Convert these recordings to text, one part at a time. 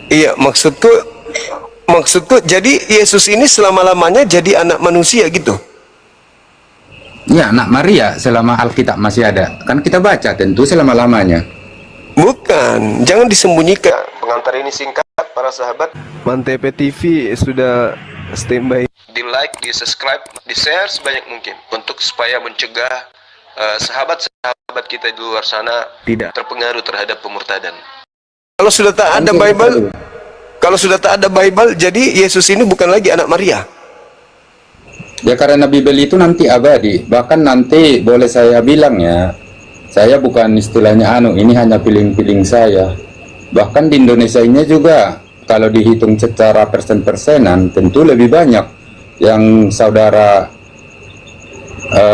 Iya, maksudku jadi Yesus ini selama-lamanya jadi anak manusia gitu. Ya, anak Maria selama Alkitab masih ada. Kan kita baca tentu selama-lamanya. Bukan, jangan disembunyikan. Pengantar ini singkat, para sahabat. Mantep TV sudah standby. Di like, di subscribe, di share sebanyak mungkin untuk supaya mencegah sahabat-sahabat kita di luar sana tidak terpengaruh terhadap pemurtadan. Kalau sudah tak ada Bible, jadi Yesus ini bukan lagi anak Maria. Ya karena Bible itu nanti abadi. Bahkan nanti boleh saya bilang ya, saya bukan istilahnya ini hanya feeling-feeling saya. Bahkan di Indonesia ini juga kalau dihitung secara persen-persenan tentu lebih banyak yang saudara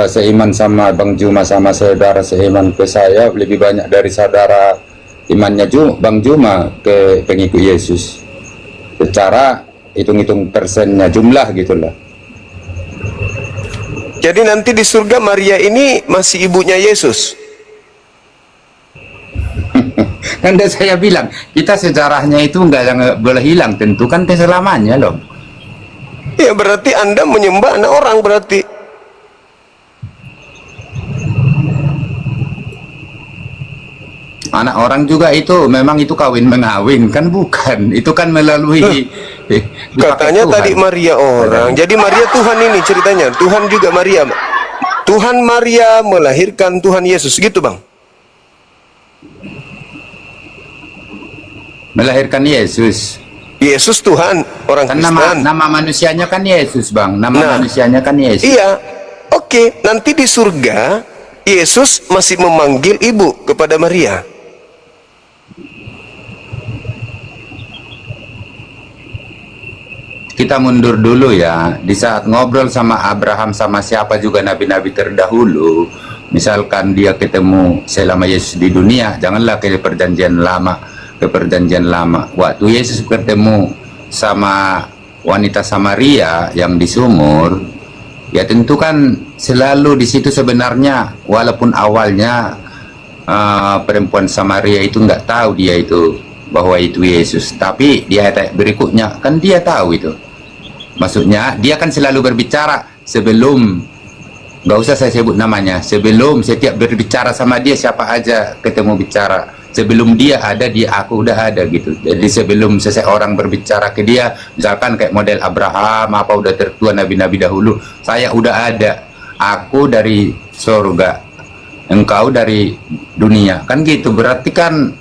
seiman sama Bang Juma, sama saudara seiman ke saya, lebih banyak dari saudara imannya Bang Juma ke pengikut Yesus. Secara hitung-hitung persennya, jumlah gitulah. Jadi nanti di surga Maria ini masih ibunya Yesus. Kan saya bilang, kita sejarahnya itu nggak boleh hilang, tentu kan keselamanya loh. Ya berarti Anda menyembah anak orang berarti. Anak orang juga itu, memang itu kawin mengawin kan, bukan? Itu kan melalui katanya Tuhan. Tadi Maria orang. Jadi Maria Tuhan ini ceritanya. Tuhan juga Maria. Tuhan Maria melahirkan Tuhan Yesus gitu, Bang. Melahirkan Yesus. Yesus Tuhan, orang kan Kristen. Nama manusianya kan Yesus, Bang. Nama manusianya kan Yesus. Iya. Oke, nanti di surga Yesus masih memanggil ibu kepada Maria. Kita mundur dulu ya, di saat ngobrol sama Abraham sama siapa juga nabi-nabi terdahulu, misalkan dia ketemu selama Yesus di dunia, janganlah ke perjanjian lama, waktu Yesus ketemu sama wanita Samaria yang di sumur, ya tentu kan selalu di situ sebenarnya, walaupun awalnya perempuan Samaria itu nggak tahu dia itu bahwa itu Yesus, tapi di ayat berikutnya kan dia tahu itu. Maksudnya dia kan selalu berbicara sebelum, nggak usah saya sebut namanya, sebelum setiap berbicara sama dia siapa aja ketemu bicara, sebelum dia ada, aku udah ada gitu. Jadi sebelum seseorang berbicara ke dia, misalkan kayak model Abraham apa udah tertua nabi-nabi dahulu, saya udah ada, aku dari surga, engkau dari dunia, kan gitu. Berarti kan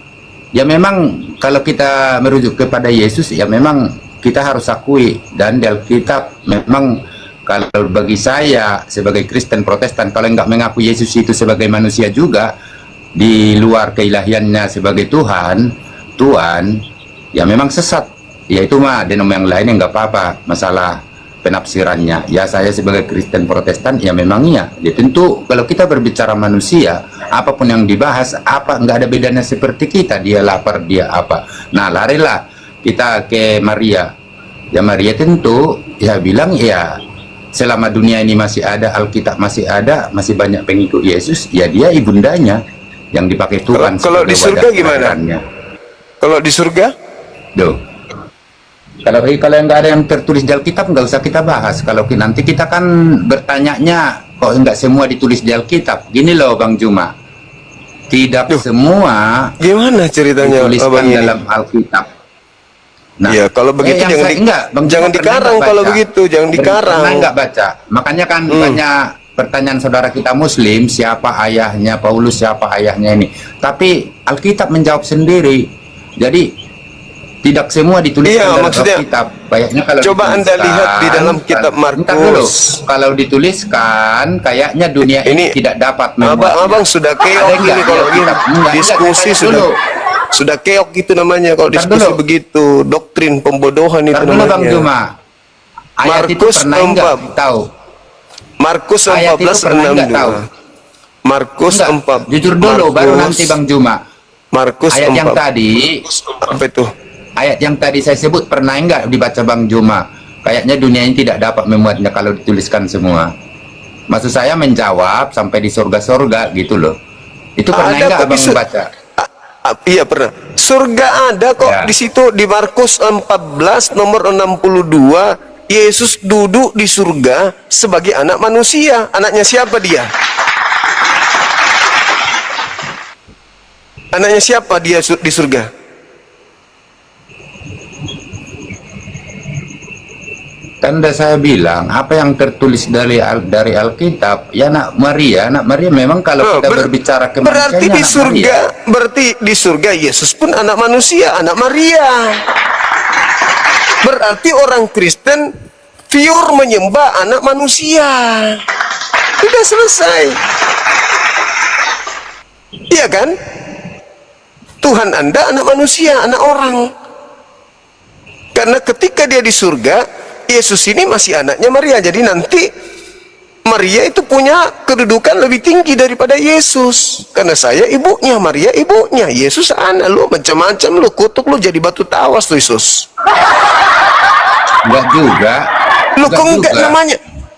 ya memang kalau kita merujuk kepada Yesus, ya memang kita harus akui, dan di Alkitab memang kalau bagi saya sebagai Kristen Protestan, kalau nggak mengaku Yesus itu sebagai manusia juga di luar keilahiannya sebagai Tuhan, ya memang sesat. Ya itu mah denom yang lain nggak apa-apa, masalah penafsirannya. Ya saya sebagai Kristen Protestan ya memang iya. Ya tentu kalau kita berbicara manusia, apapun yang dibahas, nggak ada bedanya seperti kita. Dia lapar, dia apa. Nah larilah kita ke Maria. Ya Maria tentu ya bilang ya selama dunia ini masih ada, Alkitab masih ada, masih banyak pengikut Yesus, ya dia ibundanya yang dipakai Tuhan. Kalau di surga gimana? Kalau di surga? Duh. Kalau yang nggak ada yang tertulis di Alkitab nggak usah kita bahas. Kalau nanti kita kan bertanyanya kok nggak semua ditulis di Alkitab. Gini loh Bang Juma, tidak semua gimana ceritanya dituliskan dalam Alkitab. Nah, ya kalau begitu jangan dikarang. Kalau begitu jangan dikarang. Pernah nggak baca? Makanya kan banyak pertanyaan saudara kita Muslim, siapa ayahnya Paulus, siapa ayahnya ini. Tapi Alkitab menjawab sendiri. Jadi tidak semua dituliskan dalam Alkitab. Kayaknya kalau coba Anda lihat di dalam kitab Markus. Kalau dituliskan, kayaknya dunia ini tidak dapat. Abang sudah keok ini kalau diskusi sudah keok gitu namanya kalau diskusi begitu, doktrin pembodohan itu namanya. Bang Juma, ayat itu pernah nggak tahu? Markus 14:62. Markus 4. Jujur dulu, baru nanti Bang Juma. Markus ayat 4. Yang tadi, apa itu? Ayat yang tadi saya sebut pernah nggak dibaca Bang Juma? Kayaknya dunia ini tidak dapat memuatnya kalau dituliskan semua. Maksud saya menjawab sampai di surga-surga gitu loh. Itu pernah nggak Abang membaca? Iya pernah. Surga ada kok Ya. di situ di Markus 14 nomor 62. Yesus duduk di surga sebagai anak manusia. Anaknya siapa dia? Anaknya siapa dia di surga? Tanda saya bilang apa yang tertulis dari Alkitab, ya anak Maria memang kalau kita berbicara berarti kemanusiaan di anak surga, Maria. berarti di surga Yesus pun anak manusia, anak Maria. Berarti orang Kristen pure menyembah anak manusia. Sudah selesai. Iya kan? Tuhan Anda anak manusia, anak orang. Karena ketika dia di surga, Yesus ini masih anaknya Maria. Jadi nanti Maria itu punya kedudukan lebih tinggi daripada Yesus. Karena saya ibunya, Maria ibunya, Yesus anak. Lu macam-macam, lu kutuk, lu jadi batu tawas tuh Yesus. Enggak juga. Lu kok enggak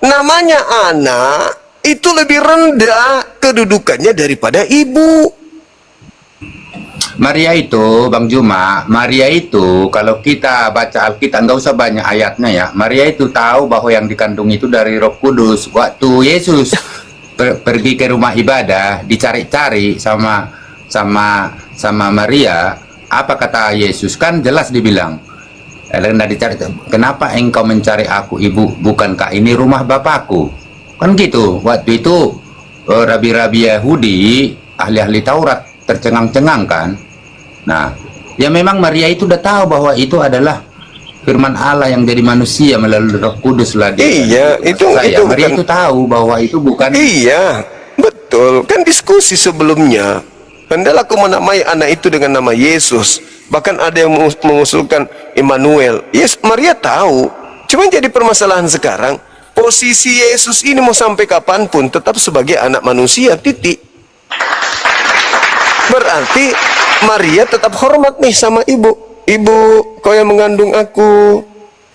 namanya anak itu lebih rendah kedudukannya daripada ibu. Maria itu, Bang Juma, Maria itu kalau kita baca Alkitab, nggak usah banyak ayatnya ya. Maria itu tahu bahwa yang dikandung itu dari Roh Kudus. Waktu Yesus pergi ke rumah ibadah, dicari-cari sama Maria, apa kata Yesus? Kan jelas dibilang, dicari, kenapa engkau mencari aku, ibu? Bukankah ini rumah Bapakku? Kan gitu. Waktu itu rabi-rabi Yahudi, ahli-ahli Taurat tercengang-cengang kan. Nah, ya memang Maria itu udah tahu bahwa itu adalah firman Allah yang jadi manusia melalui Roh Kudus lah dia. Iya, itu Maria bukan, itu tahu bahwa itu bukan. iya, betul. Kan diskusi sebelumnya. Hendalah aku menamai anak itu dengan nama Yesus. Bahkan ada yang mengusulkan Immanuel. Yes, Maria tahu. Cuma jadi permasalahan sekarang, posisi Yesus ini mau sampai kapanpun tetap sebagai anak manusia, titik. Berarti Maria tetap hormat nih sama ibu. Ibu, kau yang mengandung aku.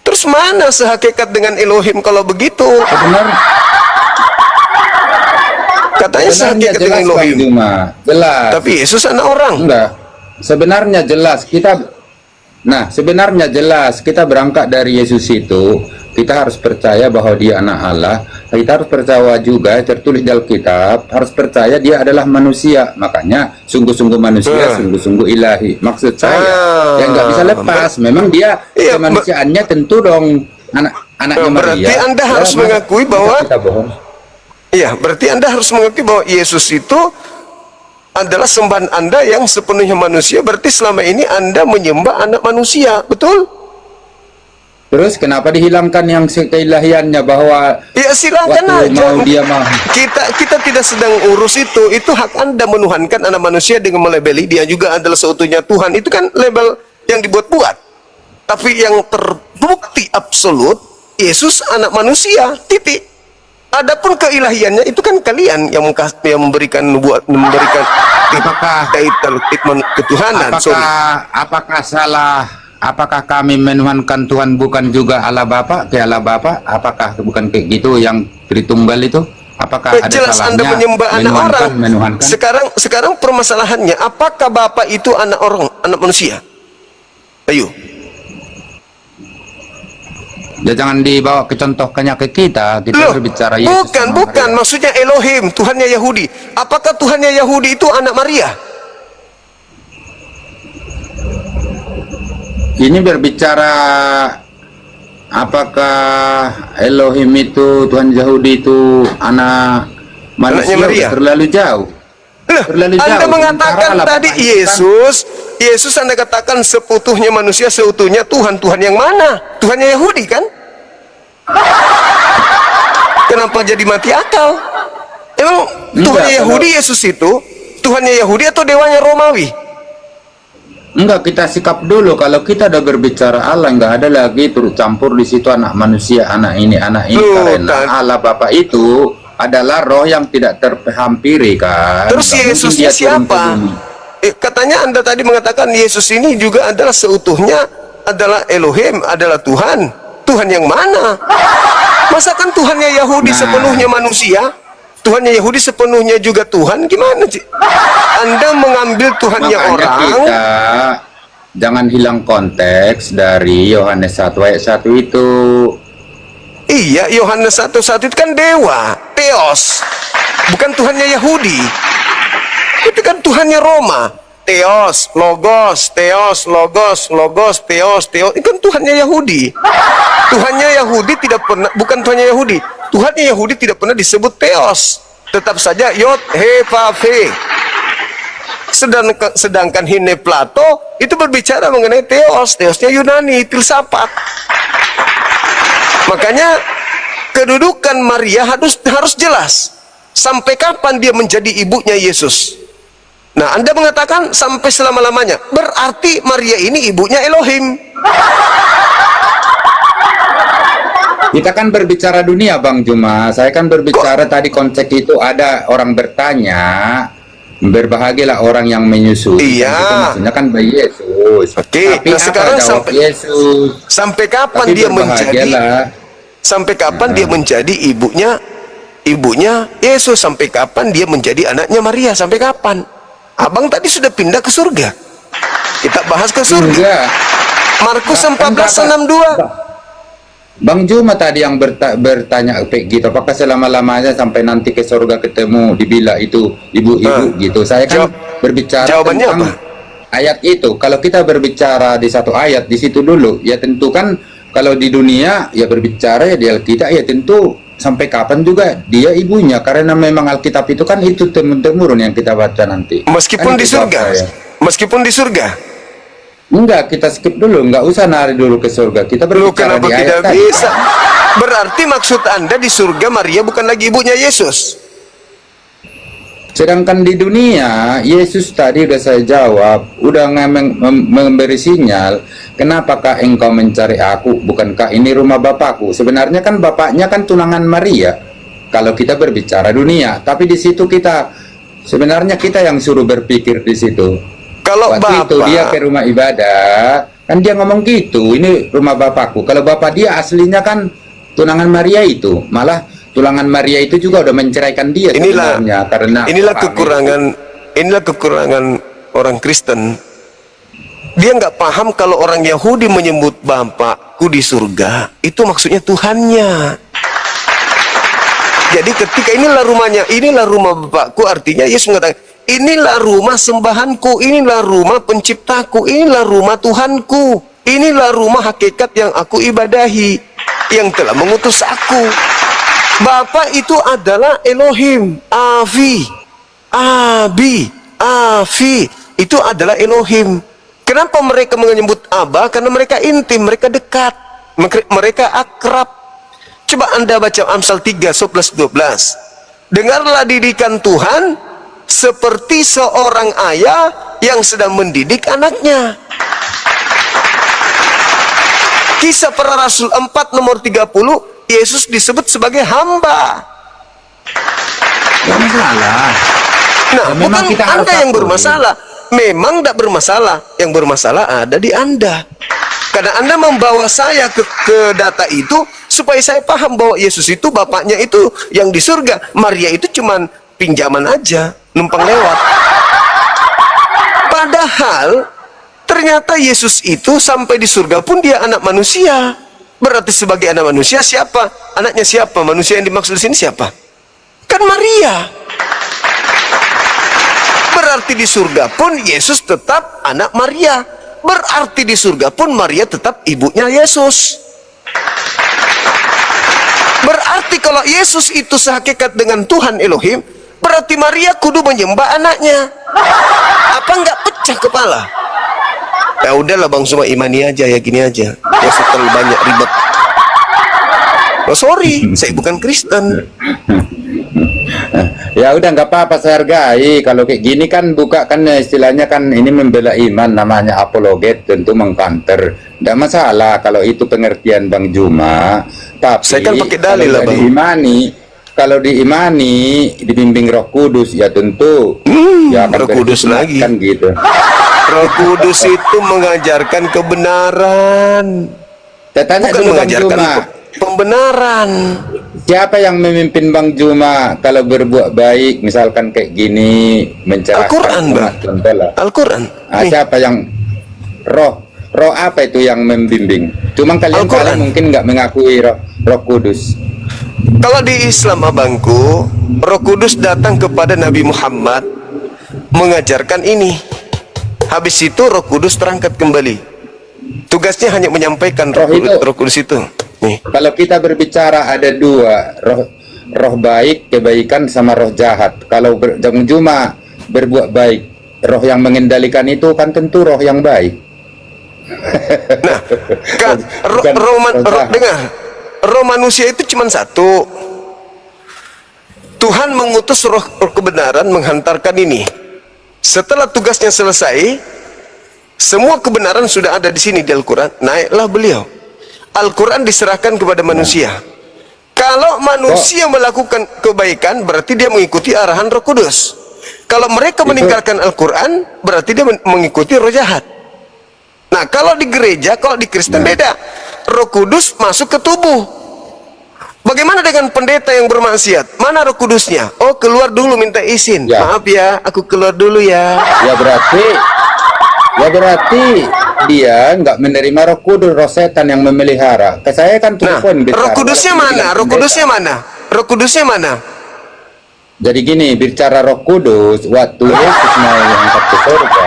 Terus mana sehakikat dengan Elohim kalau begitu? Katanya sehakikat dengan Elohim. Jelas. Tapi Yesus anak orang. Enggak. Sebenarnya jelas kita berangkat dari Yesus itu, kita harus percaya bahwa dia anak Allah. Kita harus percaya juga, tertulis di Alkitab, harus percaya dia adalah manusia. Makanya sungguh-sungguh manusia, sungguh-sungguh ilahi. Maksud saya, yang nggak bisa lepas. Memang dia kemanusiaannya tentu dong anaknya Maria. Berarti Anda harus mengakui bahwa iya, berarti Anda harus mengakui bahwa Yesus itu adalah sembahan Anda yang sepenuhnya manusia. Berarti selama ini Anda menyembah anak manusia, betul? Terus kenapa dihilangkan yang keilahiannya bahwa ya silakan aja. Kita tidak sedang urus itu. Itu hak Anda menuhankan anak manusia dengan melabeli dia juga adalah seutuhnya Tuhan. Itu kan label yang dibuat-buat. Tapi yang terbukti absolut, Yesus anak manusia, titik. Adapun keilahiannya itu kan kalian yang memberikan ketuhanan. Apakah kami menuhankan Tuhan bukan juga Allah Bapa, ke Allah Bapa? Apakah bukan kayak gitu yang Tritunggal itu? Apakah ada jelas salahnya Anda menyembah anak orang? Menuhankan? Sekarang permasalahannya, apakah Bapa itu anak orang, anak manusia? Ayo. Ya jangan dibawa ke contohnya ke kita berbicara Yesus. Bukan, maksudnya Elohim, Tuhannya Yahudi. Apakah Tuhannya Yahudi itu anak Maria? Ini berbicara apakah Elohim itu, Tuhan Yahudi itu anak manusia? Terlalu jauh. Anda mengatakan tadi Yesus Anda katakan seutuhnya manusia, seutuhnya Tuhan. Tuhan yang mana? Tuhannya Yahudi kan? Kenapa jadi mati akal? Emang Tuhannya Yahudi Yesus itu Tuhannya Yahudi atau dewanya Romawi? Enggak, kita sikap dulu. Kalau kita udah berbicara Allah, enggak ada lagi turut campur di situ anak manusia, anak ini karena Allah Bapa itu adalah roh yang tidak terhampiri kan. Terus Yesusnya siapa? Katanya Anda tadi mengatakan Yesus ini juga adalah seutuhnya adalah Elohim, adalah Tuhan. Tuhan yang mana? Masakan Tuhannya Yahudi sepenuhnya manusia? Tuhannya Yahudi sepenuhnya juga Tuhan, gimana sih? Anda mengambil Tuhannya Makanya orang. kita jangan hilang konteks dari Yohanes 1 ayat 1 itu. Iya, Yohanes 1:1 itu kan dewa, Theos. Bukan Tuhannya Yahudi. Itu kan Tuhannya Roma. Theos, Logos, Theos, Logos, Logos, Theos, Theos. Itu kan Tuhannya Yahudi. Tuhannya Yahudi tidak pernah, bukan Tuhannya Yahudi. Tuhannya Yahudi tidak pernah disebut Theos. Tetap saja Yod, He, Vav, He. Sedangkan Hine Plato itu berbicara mengenai Theos. Theosnya Yunani, filsafat. Makanya kedudukan Maria harus jelas. Sampai kapan dia menjadi ibunya Yesus? Nah, Anda mengatakan sampai selama-lamanya. Berarti Maria ini ibunya Elohim. Kita kan berbicara dunia, Bang Juma. Saya kan berbicara tadi konsep itu ada orang bertanya, berbahagialah orang yang menyusui. Iya. Itu maksudnya kan bayi Yesus. Oke, Tapi nah apa sekarang jawab Yesus? sampai kapan Tapi dia menjadi? berbahagialah. Sampai kapan dia menjadi ibunya Yesus? Sampai kapan dia menjadi anaknya Maria? Sampai kapan? Abang tadi sudah pindah ke surga. Kita bahas ke surga. Enggak. Markus Kan 14:62. Bang Juma tadi yang bertanya gitu, apakah selama-lamanya sampai nanti ke surga ketemu dibilang itu ibu-ibu gitu. Saya kan berbicara jawabannya tentang apa? ayat itu. Kalau kita berbicara di satu ayat di situ dulu, ya tentu kan kalau di dunia ya berbicara ya di Alkitab ya tentu sampai kapan juga dia ibunya, karena memang Alkitab itu kan itu temurun yang kita baca nanti. Meskipun Kan di itu surga. apa ya? Meskipun di surga. Enggak, kita skip dulu, enggak usah nari dulu ke surga. Kita Lu berbicara kenapa di ayat tidak tadi. bisa? Berarti maksud Anda di surga Maria bukan lagi ibunya Yesus. Sedangkan di dunia, Yesus tadi udah saya jawab, udah memberi sinyal, kenapakah engkau mencari aku? Bukankah ini rumah Bapakku? Sebenarnya kan bapaknya kan tunangan Maria. Kalau kita berbicara dunia, tapi di situ kita sebenarnya kita yang suruh berpikir di situ. Kalau Waktu itu dia Bapak ke rumah ibadah, kan dia ngomong gitu, ini rumah Bapakku. Kalau bapak dia aslinya kan tunangan Maria itu, malah tunangan Maria itu juga udah menceraikan dia sebenarnya, karena inilah kekurangan orang Kristen. Dia nggak paham kalau orang Yahudi menyebut Bapakku di surga itu maksudnya Tuhannya. Jadi ketika inilah rumahnya, inilah rumah Bapakku, artinya Yesus mengatakan inilah rumah sembahanku, inilah rumah penciptaku, inilah rumah Tuhanku, inilah rumah hakikat yang aku ibadahi, yang telah mengutus aku. Bapa itu adalah Elohim, Avi, itu adalah Elohim. Kenapa mereka menyebut Aba? Karena mereka intim, mereka dekat, mereka akrab. Coba Anda baca Amsal 3:11-12. Dengarlah didikan Tuhan seperti seorang ayah yang sedang mendidik anaknya. Kisah Para Rasul 4 nomor 30, Yesus disebut sebagai hamba. Gak masalah. Nah, ya, memang bukan kita harus Anda yang akui. bermasalah. Memang tidak bermasalah. Yang bermasalah ada di Anda. Karena Anda membawa saya ke data itu supaya saya paham bahwa Yesus itu bapaknya itu yang di surga. Maria itu cuman pinjaman aja, numpang lewat. Padahal ternyata Yesus itu sampai di surga pun dia anak manusia. Berarti sebagai anak manusia siapa? Anaknya siapa? Manusia yang dimaksud di sini siapa? Kan Maria. Berarti di surga pun Yesus tetap anak Maria. Berarti di surga pun Maria tetap ibunya Yesus. Berarti kalau Yesus itu sehakikat dengan Tuhan Elohim, berarti Maria kudu menyembah anaknya. Apa enggak pecah kepala? Ya udahlah Bang, semua imani aja ya, gini aja. Ya terlalu banyak ribet. Oh sorry, saya bukan Kristen. Ya udah nggak apa-apa, saya hargai. Kalau kayak gini kan buka kan istilahnya kan ini membela iman, namanya apologet, tentu mengkanter. Nggak masalah kalau itu pengertian Bang Juma. Tapi Saya kan pakai dalil lah Bang. Kalau diimani, dibimbing Roh Kudus ya tentu. Ya akan Roh Kudus lagi. kan gitu. Roh Kudus itu mengajarkan kebenaran, Saya tanya bukan dulu Bang mengajarkan Juma. pembenaran. Siapa yang memimpin Bang Juma kalau berbuat baik, misalkan kayak gini, mencerahkan Al-Quran, Bang. contohlah. Al-Quran. Siapa yang roh apa itu yang membimbing? Cuma kalian mungkin nggak mengakui roh Kudus. Kalau di Islam, abangku, Roh Kudus datang kepada Nabi Muhammad mengajarkan ini. Habis itu Roh Kudus terangkat kembali. Tugasnya hanya menyampaikan Roh Kudus itu. Nih. Kalau kita berbicara ada dua, roh baik, kebaikan, sama roh jahat. Kalau Juma berbuat baik, roh yang mengendalikan itu kan tentu roh yang baik. Nah, dengar, roh manusia itu cuma satu. Tuhan mengutus roh kebenaran menghantarkan ini. Setelah tugasnya selesai, semua kebenaran sudah ada di sini di Al-Quran. Naiklah beliau. Al-Quran diserahkan kepada manusia. Kalau manusia melakukan kebaikan, berarti dia mengikuti arahan Roh Kudus. Kalau mereka meninggalkan Al-Quran, berarti dia mengikuti roh jahat. Nah, kalau di gereja, kalau di Kristen beda. Roh Kudus masuk ke tubuh. Bagaimana dengan pendeta yang bermaksiat? Mana Roh Kudusnya? Oh, keluar dulu minta izin. Maaf ya, aku keluar dulu ya. Ya berarti dia nggak menerima Roh Kudus, roh setan yang memelihara. Ke saya kan telepon. Nah, Roh Kudusnya mana? Roh Kudusnya mana? Roh Kudusnya mana? Jadi gini, bicara Roh Kudus, waktu Yesus mau diangkat ke surga,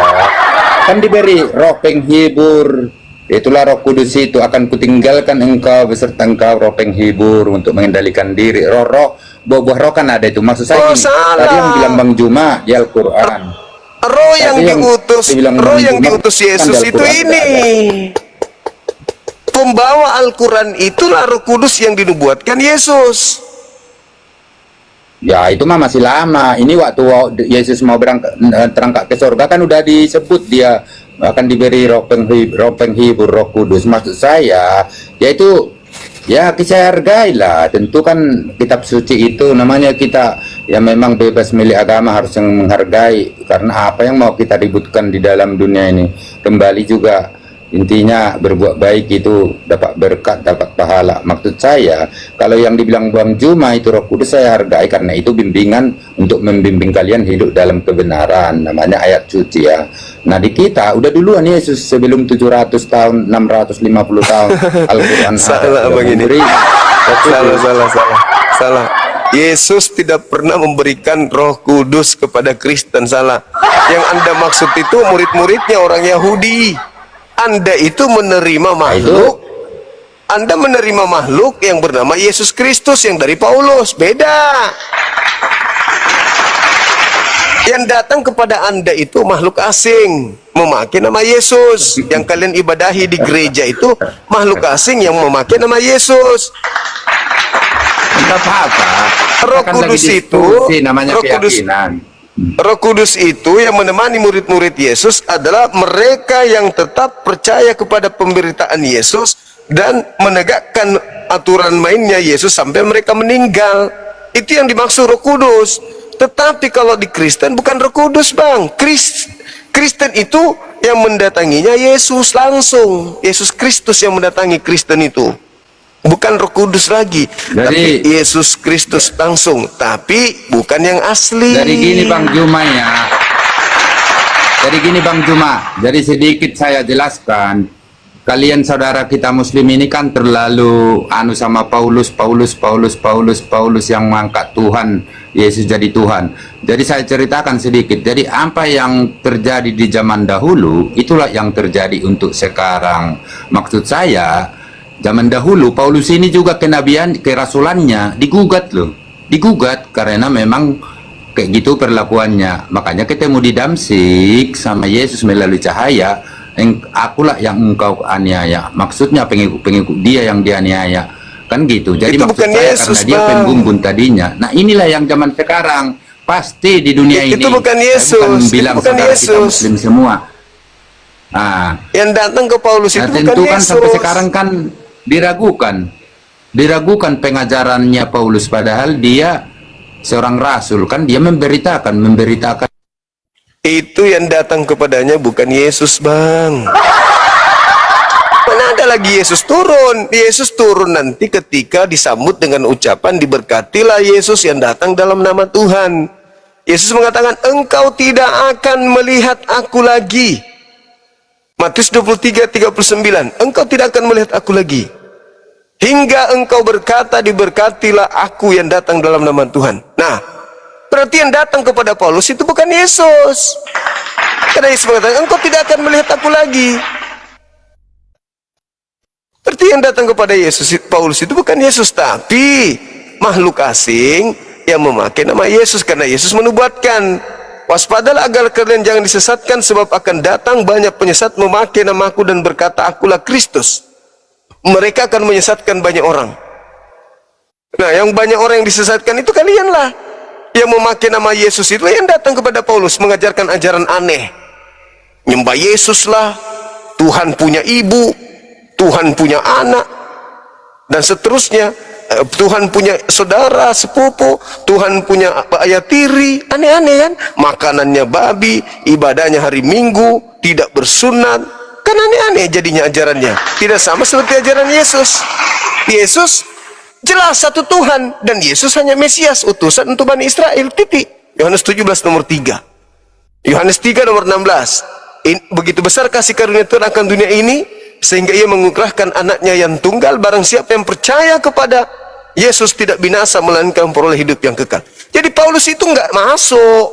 kan diberi roh penghibur. Itulah Roh Kudus itu, akan kutinggalkan engkau beserta engkau roh penghibur untuk mengendalikan diri. Buah roh kan ada itu. Maksud saya gini, tadi yang bilang Bang Juma di Al-Quran. Roh yang diutus Yesus itu ini. Pembawa Al-Quran itulah Roh Kudus yang dinubuatkan Yesus. Ya itu mah masih lama. Ini waktu Yesus mau terangkat ke surga kan udah disebut dia akan diberi roh penghibur, Roh Kudus. Maksud saya yaitu ya saya hargailah. Tentu kan kitab suci itu namanya kita ya memang bebas milih agama, harus yang menghargai, karena apa yang mau kita ributkan di dalam dunia ini. Kembali juga intinya berbuat baik itu dapat berkat, dapat pahala. Maksud saya kalau yang dibilang Bang Juma itu Roh Kudus saya hargai, karena itu bimbingan untuk membimbing kalian hidup dalam kebenaran, namanya ayat suci ya. Nah di kita udah duluan Yesus sebelum 700 tahun, 650 tahun Al-Quran salah begini. Salah. Yesus tidak pernah memberikan Roh Kudus kepada Kristen, salah. Yang Anda maksud itu murid-muridnya orang Yahudi. Anda itu menerima makhluk. Anda menerima makhluk yang bernama Yesus Kristus yang dari Paulus. Beda. Yang datang kepada Anda itu makhluk asing, memakai nama Yesus. Yang kalian ibadahi di gereja itu makhluk asing yang memakai nama Yesus. Tidak apa-apa. Roh Kudus itu namanya keyakinan. Roh Kudus itu yang menemani murid-murid Yesus adalah mereka yang tetap percaya kepada pemberitaan Yesus dan menegakkan aturan mainnya Yesus sampai mereka meninggal. Itu yang dimaksud Roh Kudus. Tetapi kalau di Kristen bukan Roh Kudus, Bang. Kristen itu yang mendatanginya Yesus langsung. Yesus Kristus yang mendatangi Kristen itu. Bukan Roh Kudus lagi, tapi Yesus Kristus langsung, tapi bukan yang asli. Dari gini Bang Juma ya. Jadi sedikit saya jelaskan. Kalian saudara kita Muslim ini kan terlalu sama Paulus yang mengangkat Tuhan Yesus jadi Tuhan. Jadi saya ceritakan sedikit. Jadi apa yang terjadi di zaman dahulu itulah yang terjadi untuk sekarang. Maksud saya zaman dahulu Paulus ini juga kerasulannya digugat loh. Digugat karena memang kayak gitu perlakuannya. Makanya ketemu di Damsyik sama Yesus melalui cahaya. Akulah yang engkau aniaya. Maksudnya pengikut dia yang dianiaya. Kan gitu. Jadi itu maksud bukan saya Yesus, karena dia penggumbun tadinya. Nah inilah yang zaman sekarang. Pasti di dunia ini. Itu bukan Yesus. Bukan bilang itu bukan saudara Yesus. kita Muslim semua. Nah, yang datang ke Paulus itu bukan tentu kan Yesus. sampai sekarang kan diragukan pengajarannya Paulus, padahal dia seorang rasul, kan dia memberitakan itu yang datang kepadanya bukan Yesus, Bang. ada lagi Yesus turun. Yesus turun nanti ketika disambut dengan ucapan, diberkatilah Yesus yang datang dalam nama Tuhan. Yesus mengatakan, engkau tidak akan melihat aku lagi. Matius 23:39, engkau tidak akan melihat aku lagi hingga engkau berkata, diberkatilah aku yang datang dalam nama Tuhan. Nah, berarti yang datang kepada Paulus itu bukan Yesus. Karena Yesus mengatakan, engkau tidak akan melihat aku lagi. Berarti yang datang kepada Yesus, Paulus itu bukan Yesus, tapi makhluk asing yang memakai nama Yesus. Karena Yesus menubuatkan, waspadalah agar kalian jangan disesatkan, sebab akan datang banyak penyesat memakai namaku dan berkata, akulah Kristus. Mereka akan menyesatkan banyak orang. Nah, yang banyak orang yang disesatkan itu kalianlah. Yang memakai nama Yesus itu yang datang kepada Paulus mengajarkan ajaran aneh. Nyembah Yesus lah, Tuhan punya ibu, Tuhan punya anak, dan seterusnya. Tuhan punya saudara, sepupu, Tuhan punya ayah tiri, aneh-aneh kan? Makanannya babi, ibadahnya hari Minggu, tidak bersunat. Kan aneh-aneh jadinya ajarannya. Tidak sama seperti ajaran Yesus. Yesus jelas satu Tuhan, dan Yesus hanya Mesias, utusan untuk Bani Israel, titik. Yohanes 17 nomor 3. Yohanes 3 nomor 16. Begitu besar kasih karunia Tuhan akan dunia ini, sehingga ia mengukrahkan anaknya yang tunggal, barang siapa yang percaya kepada Yesus tidak binasa, melainkan memperoleh hidup yang kekal. Jadi Paulus itu nggak masuk,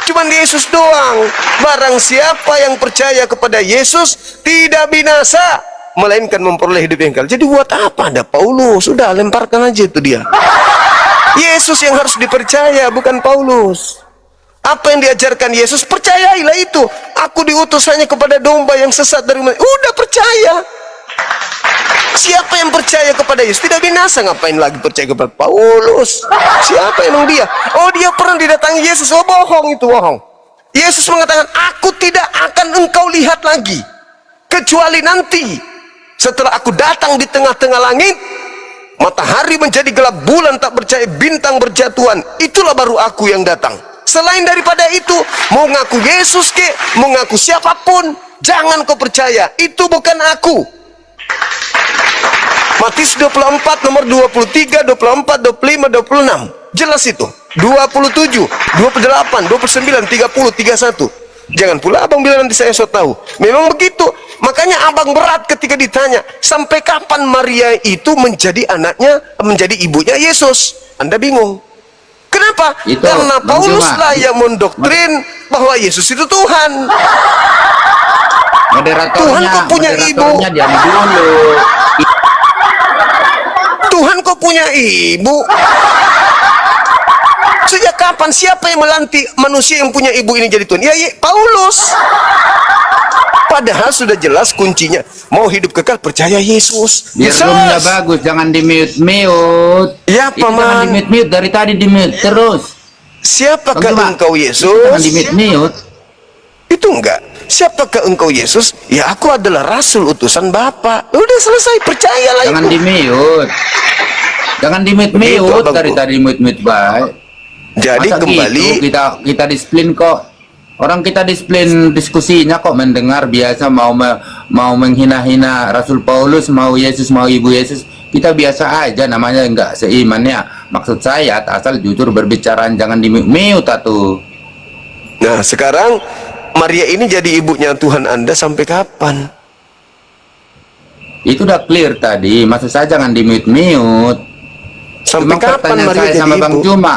cuman Yesus doang. Barang siapa yang percaya kepada Yesus tidak binasa, melainkan memperoleh hidup yang kekal. Jadi buat apa ada Paulus? Sudah lemparkan aja itu dia. Yesus yang harus dipercaya, bukan Paulus. Apa yang diajarkan Yesus, percayailah itu. Aku diutus hanya kepada domba yang sesat dari mana. Udah percaya. Siapa yang percaya kepada Yesus tidak binasa. Ngapain lagi percaya kepada Paulus? Siapa emang dia? Oh, dia pernah didatangi Yesus. Oh, bohong itu, bohong. Yesus mengatakan, aku tidak akan engkau lihat lagi, kecuali nanti setelah aku datang di tengah-tengah langit, matahari menjadi gelap, bulan tak bercahaya, bintang berjatuhan. Itulah baru aku yang datang. Selain daripada itu, mau ngaku Yesus ke, mau ngaku siapapun, jangan kau percaya. Itu bukan aku. Matius 24 nomor 23, 24, 25, 26. Jelas itu. 27, 28, 29, 30, 31. Jangan pula abang bilang nanti saya so tahu. Memang begitu. Makanya abang berat ketika ditanya, sampai kapan Maria itu menjadi anaknya, menjadi ibunya Yesus? Anda bingung. Kenapa? Itu, karena Paulus cuma, lah yang mendoktrin bahwa Yesus itu Tuhan. Tuhan kok punya ibu. Dulu. Tuhan kok punya ibu. Sejak kapan siapa yang melantik manusia yang punya ibu ini jadi Tuhan? Ya, Paulus. Padahal sudah jelas kuncinya. Mau hidup kekal, percaya Yesus. Biar roomnya bagus, jangan di mute. Ya, Itu jangan di mute, dari tadi di mute terus. Siapakah engkau Yesus? Jangan di mute. Itu enggak. Siapakah engkau Yesus? Ya, aku adalah rasul utusan Bapa. Udah selesai, percayalah. Jangan di mute. Jangan di mute dari tadi mute baik. Jadi masa kembali gitu, kita disiplin kok. Orang kita disiplin diskusinya kok, mendengar biasa, mau menghina-hina Rasul Paulus, mau Yesus, mau Ibu Yesus, kita biasa aja, namanya enggak seimannya. Maksud saya asal jujur berbicara, jangan di mute tuh. Nah, sekarang Maria ini jadi ibunya Tuhan Anda sampai kapan? Itu udah clear tadi, maksud saya jangan di mute. Sampai kapan Maria saya jadi sama ibu? Bang Juma.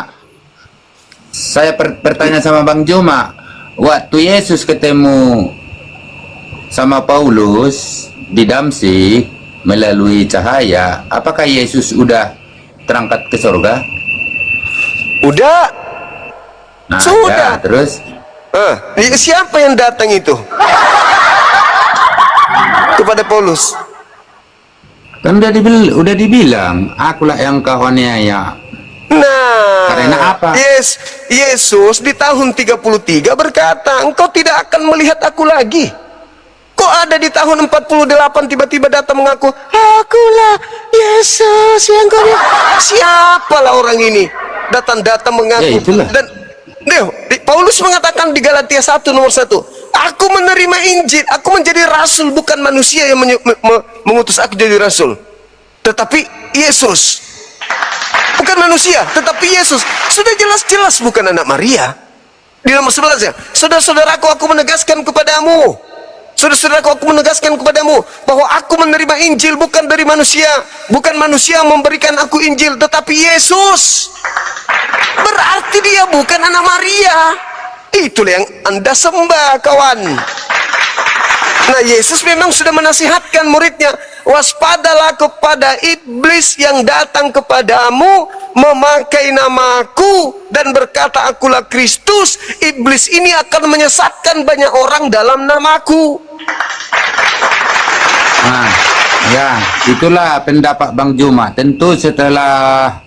Saya bertanya sama Bang Juma, waktu Yesus ketemu sama Paulus di Damsyik melalui cahaya, apakah Yesus udah terangkat ke surga? Udah. Nah, Sudah. ya, terus Siapa yang datang itu kepada Paulus? kan udah dibilang, akulah yang kau aniaya. Nah, Karena apa? Yesus di tahun 33 berkata, engkau tidak akan melihat aku lagi. Kok ada di tahun 48 tiba-tiba datang mengaku, akulah Yesus yang kau lihat. Siapalah orang ini datang mengaku. Ya, itulah. Dan Paulus mengatakan di Galatia 1 nomor 1, Aku menerima Injil, aku menjadi rasul, bukan manusia yang mengutus aku jadi rasul, tetapi Yesus. Bukan manusia, tetapi Yesus. Sudah jelas-jelas bukan anak Maria. Di nomor 11 ya, saudara-saudaraku, aku menegaskan kepadamu, saudara-saudaraku, aku menegaskan kepadamu bahwa aku menerima Injil bukan dari manusia. Bukan manusia memberikan aku Injil, tetapi Yesus. Berarti dia bukan anak Maria. Itulah yang Anda sembah, kawan. Nah, Yesus memang sudah menasihatkan muridnya, waspadalah kepada iblis yang datang kepadamu memakai namaku dan berkata akulah Kristus. Iblis ini akan menyesatkan banyak orang dalam namaku. Nah, ya, itulah pendapat Bang Juma. Tentu setelah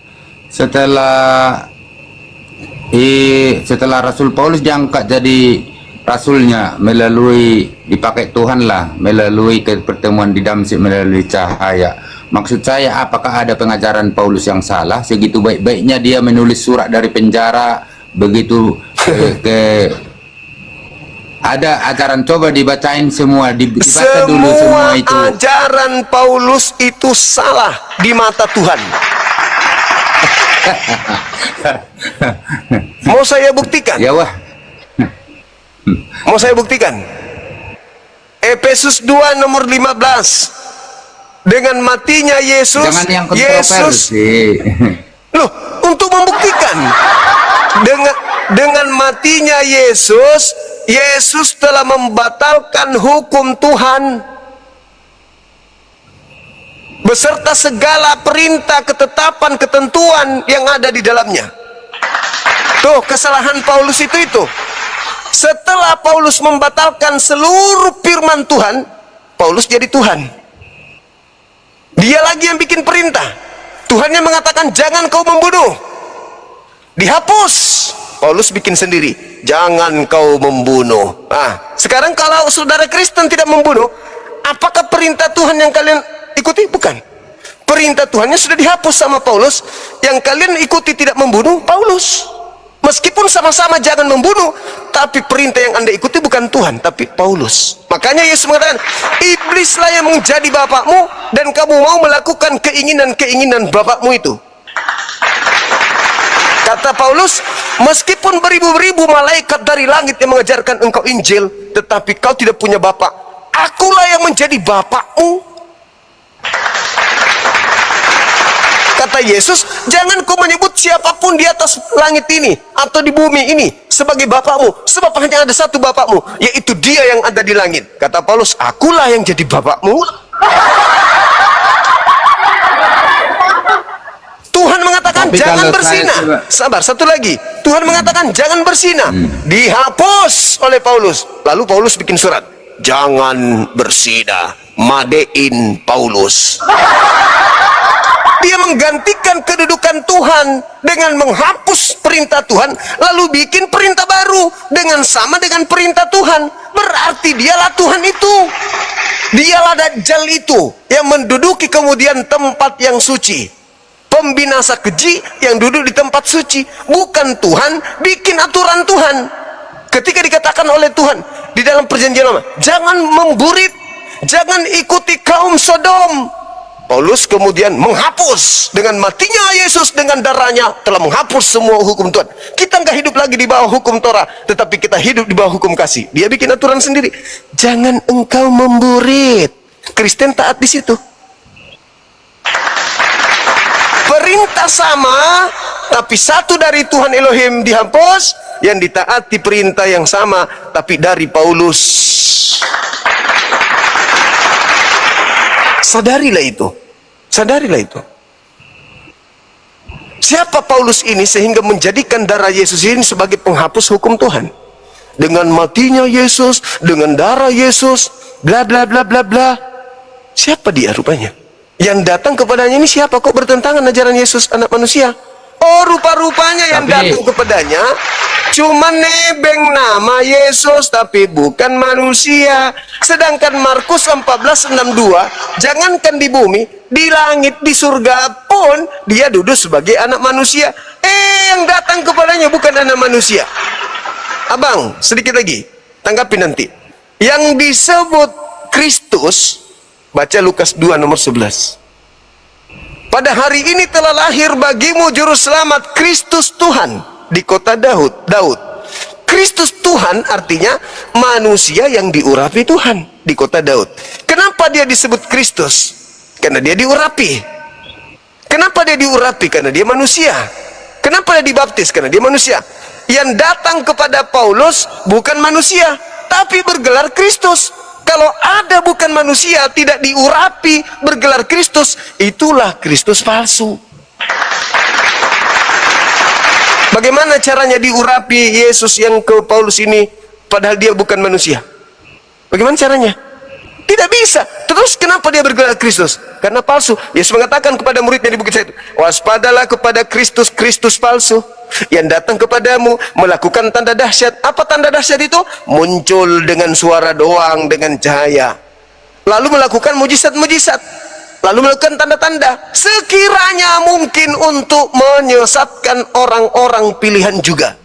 Rasul Paulus diangkat jadi rasulnya melalui dipakai Tuhan lah, melalui pertemuan di Damsyik, melalui cahaya. Maksud saya, apakah ada pengajaran Paulus yang salah? Segitu baik-baiknya dia menulis surat dari penjara, begitu ada ajaran, coba dibacain semua, dibaca dulu semua itu. Ajaran Paulus itu salah di mata Tuhan. Mau saya buktikan? Ya wah. Mau saya buktikan? Efesus 2 nomor 15. Dengan matinya Yesus, Jangan yang kontroversi. Loh, untuk membuktikan dengan matinya Yesus, Yesus telah membatalkan hukum Tuhan beserta segala perintah, ketetapan, ketentuan yang ada di dalamnya. Tuh, kesalahan Paulus itu. Setelah Paulus membatalkan seluruh firman Tuhan, Paulus jadi Tuhan. Dia lagi yang bikin perintah. Tuhan yang mengatakan jangan kau membunuh, dihapus. Paulus bikin sendiri, jangan kau membunuh. Sekarang kalau saudara Kristen tidak membunuh, apakah perintah Tuhan yang kalian ikuti? Bukan. Perintah Tuhannya sudah dihapus sama Paulus. Yang kalian ikuti tidak membunuh, Paulus. Meskipun sama-sama jangan membunuh, tapi perintah yang Anda ikuti bukan Tuhan, tapi Paulus. Makanya Yesus mengatakan, iblislah yang menjadi bapakmu, dan kamu mau melakukan keinginan-keinginan bapakmu itu. Kata Paulus, meskipun beribu-ribu malaikat dari langit yang mengajarkan engkau Injil, tetapi kau tidak punya bapak, akulah yang menjadi bapakmu. Kata Yesus, jangan kau menyebut siapapun di atas langit ini atau di bumi ini sebagai bapakmu, sebab hanya ada satu bapakmu, yaitu dia yang ada di langit. Kata Paulus, akulah yang jadi bapakmu. Tuhan mengatakan Tapi jangan kalau bersinah. Sabar, satu lagi. Tuhan mengatakan jangan bersinah. Dihapus oleh Paulus. Lalu Paulus bikin surat, jangan bersinah, madein Paulus. Dia menggantikan kedudukan Tuhan dengan menghapus perintah Tuhan, lalu bikin perintah baru dengan sama dengan perintah Tuhan. Berarti dialah Tuhan itu. Dialah Dajjal itu yang menduduki kemudian tempat yang suci. Pembinasa keji yang duduk di tempat suci. Bukan Tuhan bikin aturan Tuhan. Ketika dikatakan oleh Tuhan di dalam perjanjian lama, jangan memburit, jangan ikuti kaum Sodom, Paulus kemudian menghapus dengan matinya Yesus, dengan darahnya telah menghapus semua hukum Tuhan. Kita nggak hidup lagi di bawah hukum Torah, tetapi kita hidup di bawah hukum kasih. Dia bikin aturan sendiri. Jangan engkau memburit. Kristen taat di situ. Perintah sama, tapi satu dari Tuhan Elohim dihapus, yang ditaati perintah yang sama, tapi dari Paulus. Sadarilah itu. Sadarilah itu. Siapa Paulus ini sehingga menjadikan darah Yesus ini sebagai penghapus hukum Tuhan? Dengan matinya Yesus, dengan darah Yesus, bla bla bla bla bla. Siapa dia rupanya? Yang datang kepadanya ini siapa? Kok bertentangan ajaran Yesus anak manusia? Oh, rupa-rupanya yang datang kepadanya cuma nebeng nama Yesus, tapi bukan manusia. Sedangkan Markus 14:62, jangankan di bumi, di langit, di surga pun dia duduk sebagai anak manusia. Yang datang kepadanya bukan anak manusia. Abang, sedikit lagi. tanggapi nanti. Yang disebut Kristus, baca Lukas 2 nomor 11. Pada hari ini telah lahir bagimu juru selamat, Kristus Tuhan, di kota Daud. Kristus Tuhan artinya manusia yang diurapi Tuhan di kota Daud. Kenapa dia disebut Kristus? Karena dia diurapi. Kenapa dia diurapi? Karena dia manusia. Kenapa dia dibaptis? Karena dia manusia. Yang datang kepada Paulus bukan manusia, tapi bergelar Kristus. Kalau ada bukan manusia, tidak diurapi, bergelar Kristus, itulah Kristus palsu. Bagaimana caranya diurapi Yesus yang ke Paulus ini, padahal dia bukan manusia? Bagaimana caranya? Tidak bisa. Terus kenapa dia bergelar Kristus? Karena palsu. Yesus mengatakan kepada muridnya di Bukit Zaitun, waspadalah kepada Kristus palsu yang datang kepadamu melakukan tanda dahsyat. Apa tanda dahsyat itu? Muncul dengan suara doang, dengan cahaya, lalu melakukan mujizat-mujizat, lalu melakukan tanda-tanda, sekiranya mungkin untuk menyesatkan orang-orang pilihan juga.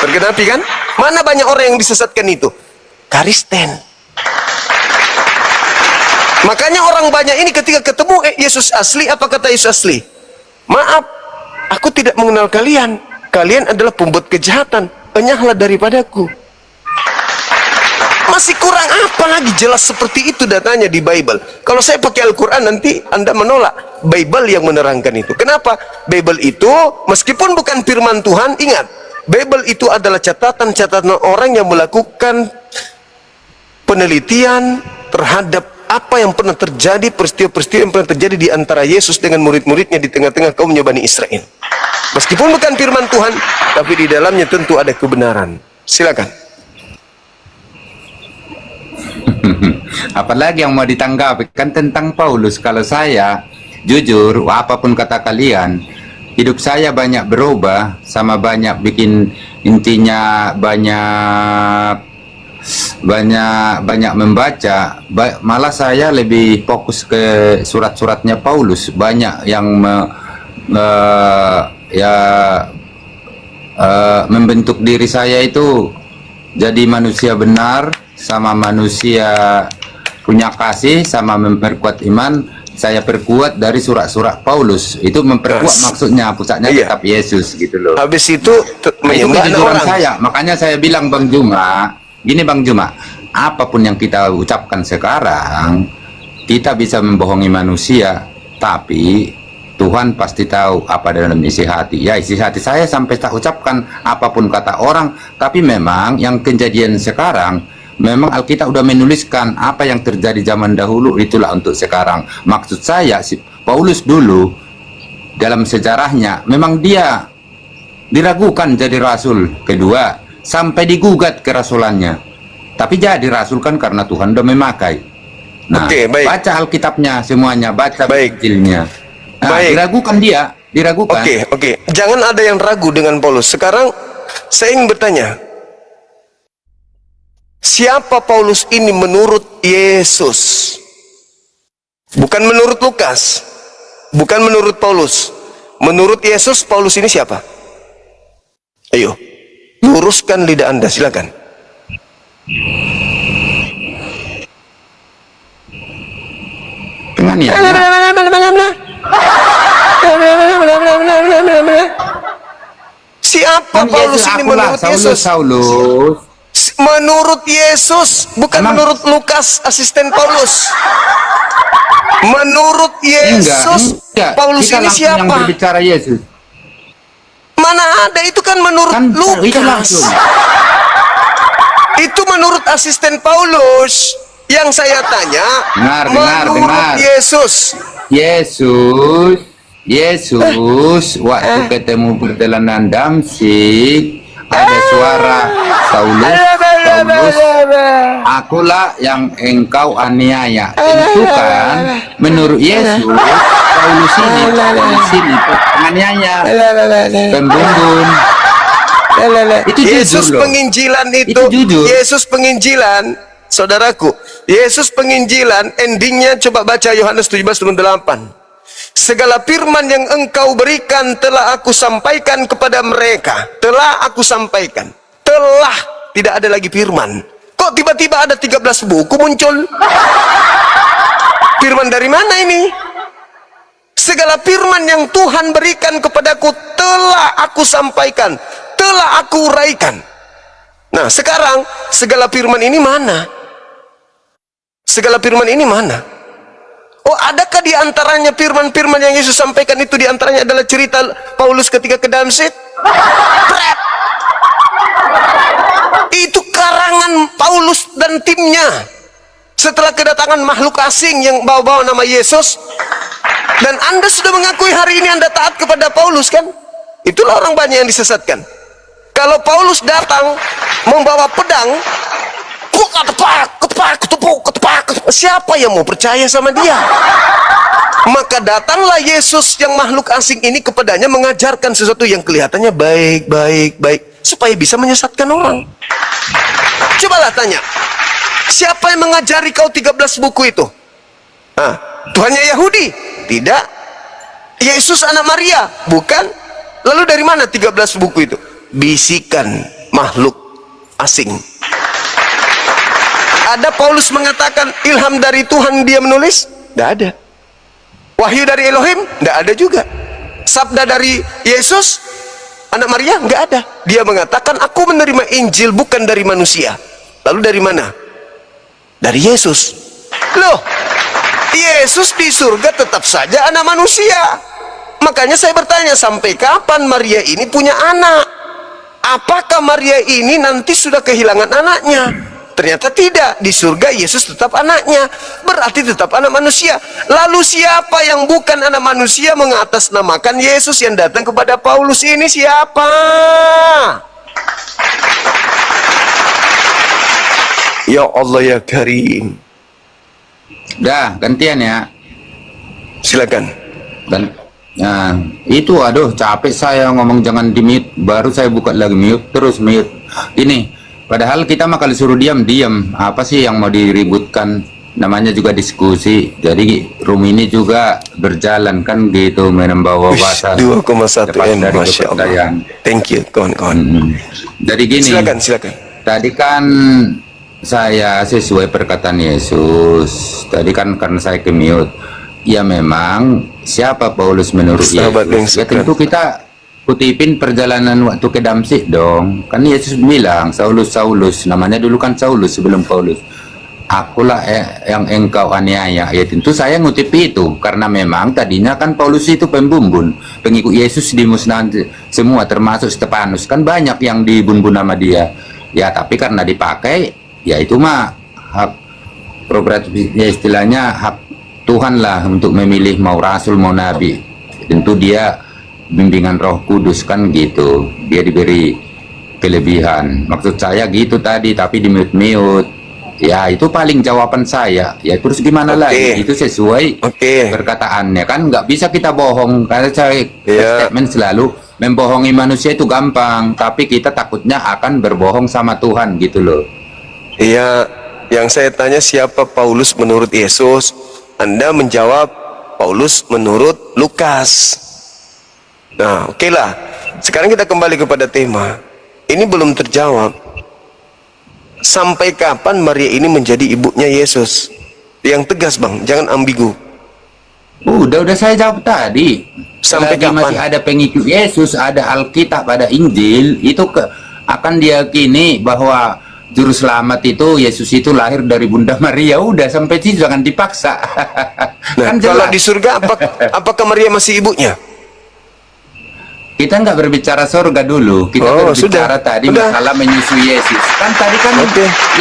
Tergenapi kan? Mana banyak orang yang disesatkan itu? Kristen. Makanya orang banyak ini ketika ketemu Yesus asli, apa kata Yesus asli? Maaf, aku tidak mengenal kalian. Kalian adalah pembuat kejahatan. Enyahlah daripadaku. Masih kurang apa lagi jelas seperti itu datanya di Bible. Kalau saya pakai Al-Quran nanti Anda menolak. Bible yang menerangkan itu. Kenapa? Bible itu meskipun bukan firman Tuhan, ingat, Bible itu adalah catatan-catatan orang yang melakukan penelitian terhadap apa yang pernah terjadi, peristiwa-peristiwa yang pernah terjadi di antara Yesus dengan murid-muridnya di tengah-tengah kaumnya Bani Israel. Meskipun bukan firman Tuhan, tapi di dalamnya tentu ada kebenaran. Silakan. Apalagi yang mau ditanggapi kan tentang Paulus. Kalau saya jujur, apapun kata kalian, hidup saya banyak berubah, sama banyak bikin, intinya banyak membaca. Malah saya lebih fokus ke surat-suratnya Paulus. Banyak yang membentuk diri saya itu jadi manusia benar, sama manusia punya kasih, sama memperkuat iman. Saya perkuat dari surat-surat Paulus. Itu memperkuat, maksudnya pusatnya tetap Yesus gitu loh. Habis itu menyembah orang saya. Makanya saya bilang Bang Juma, gini Bang Juma, apapun yang kita ucapkan sekarang, kita bisa membohongi manusia, tapi Tuhan pasti tahu apa dalam isi hati. Ya, isi hati saya sampai tak ucapkan apapun kata orang, tapi memang yang kejadian sekarang, memang Alkitab udah menuliskan apa yang terjadi zaman dahulu, itulah untuk sekarang. Maksud saya, si Paulus dulu dalam sejarahnya memang dia diragukan jadi rasul kedua, sampai digugat kerasulannya, tapi jadi rasul kan karena Tuhan udah memakai. Nah, baca Alkitabnya semuanya, baca Injilnya. Nah, diragukan dia, diragukan. Oke. Jangan ada yang ragu dengan Paulus. Sekarang saya ingin bertanya, siapa Paulus ini menurut Yesus? Bukan menurut Lukas, bukan menurut Paulus. Menurut Yesus, Paulus ini siapa? Ayo, luruskan lidah Anda, silakan. Siapa Paulus ini menurut Yesus? Menurut Yesus, bukan menurut Lukas, asisten Paulus. Menurut Yesus, Paulus ini siapa? Yang berbicara Yesus. Mana ada, itu kan menurut Lukas. Itu menurut asisten Paulus. Yang saya tanya, menurut Yesus. Yesus waktu ketemu perjalanan Damsyik, ada suara, Saulus, akulah yang engkau aniaya. Itu kan menurut Yesus, Paulus ini penganiaya, pembunuh. Itu Yesus penginjilan itu Yesus penginjilan, saudaraku. Yesus penginjilan endingnya, coba baca Yohanes 17:8. Segala firman yang engkau berikan telah aku sampaikan kepada mereka. Telah aku sampaikan. telah tidak ada lagi firman. Kok tiba-tiba ada 13 buku muncul? Firman dari mana ini? Segala firman yang Tuhan berikan kepadaku telah aku sampaikan, telah aku uraikan. Nah, sekarang segala firman ini mana? Segala firman ini mana? Oh, adakah di antaranya firman-firman yang Yesus sampaikan itu di antaranya adalah cerita Paulus ketika ke Damsyik? Pret! Itu karangan Paulus dan timnya. Setelah kedatangan makhluk asing yang bawa-bawa nama Yesus, dan Anda sudah mengakui hari ini Anda taat kepada Paulus, kan? Itulah orang banyak yang disesatkan. Kalau Paulus datang membawa pedang, ketepak, siapa yang mau percaya sama dia? Maka datanglah Yesus yang makhluk asing ini kepadanya mengajarkan sesuatu yang kelihatannya baik, supaya bisa menyesatkan orang. Cobalah tanya, siapa yang mengajari kau 13 buku itu? Tuhannya Yahudi? Tidak. Yesus anak Maria? Bukan. Lalu dari mana 13 buku itu? Bisikan makhluk asing. Ada Paulus mengatakan ilham dari Tuhan dia menulis? Tidak ada. Wahyu dari Elohim? Tidak ada juga. Sabda dari Yesus anak Maria? Nggak ada. Dia mengatakan aku menerima Injil bukan dari manusia. Lalu dari mana? Dari Yesus. Loh, Yesus di surga tetap saja anak manusia. Makanya saya bertanya, sampai kapan Maria ini punya anak? Apakah Maria ini nanti sudah kehilangan anaknya? Ternyata tidak. Di surga Yesus tetap anaknya, berarti tetap anak manusia. Lalu siapa yang bukan anak manusia mengatasnamakan Yesus yang datang kepada Paulus ini? Siapa? Ya Allah ya Karim. Dah, gantian ya. Silakan. Dan nah, itu aduh capek saya ngomong jangan di mute, baru saya buka lagi mute, terus mute. Ini padahal kita mah kalau suruh diam, apa sih yang mau diributkan? Namanya juga diskusi. Jadi room ini juga berjalan kan gitu, menambah wawasan. 2,1 M, Masya Allah. Thank you kawan-kawan. Jadi gini, silakan. Tadi kan saya sesuai perkataan Yesus. Tadi kan karena saya ke mute. Ya memang siapa Paulus menurut Yesus? Ya tentu kita kutipin perjalanan waktu ke Damsyik dong. Kan Yesus bilang, Saulus, namanya dulu kan Saulus sebelum Paulus. Akulah yang engkau aniaya. Ya tentu saya ngutip itu karena memang tadinya kan Paulus itu pembumbun, pengikut Yesus dimusnahkan semua termasuk Stefanus. Kan banyak yang dibumbun nama dia. Ya tapi karena dipakai, ya itu mah hak prerogatif, ya istilahnya hak Tuhan lah untuk memilih mau rasul mau nabi. Tentu dia bimbingan Roh Kudus kan gitu, dia diberi kelebihan. Maksud saya gitu tadi, tapi di mute. Ya itu paling jawaban saya. Ya terus gimana lagi? Itu sesuai perkataannya kan, nggak bisa kita bohong. Karena saya statement selalu membohongi manusia itu gampang, tapi kita takutnya akan berbohong sama Tuhan gitu loh. Iya, yang saya tanya siapa Paulus menurut Yesus, Anda menjawab Paulus menurut Lukas. Nah, oke lah. Sekarang kita kembali kepada tema. Ini belum terjawab. Sampai kapan Maria ini menjadi ibunya Yesus? Yang tegas bang, jangan ambigu. Udah saya jawab tadi. Sampai kapan? Masih ada pengikut Yesus, ada Alkitab, ada Injil, itu akan diyakini bahwa Juru Selamat itu, Yesus itu lahir dari Bunda Maria. Udah sampai situ, jangan dipaksa. Nah, kan kalau di surga apakah Maria masih ibunya? Kita nggak berbicara surga dulu, kita berbicara tadi masalah menyusui Yesus. Kan tadi kan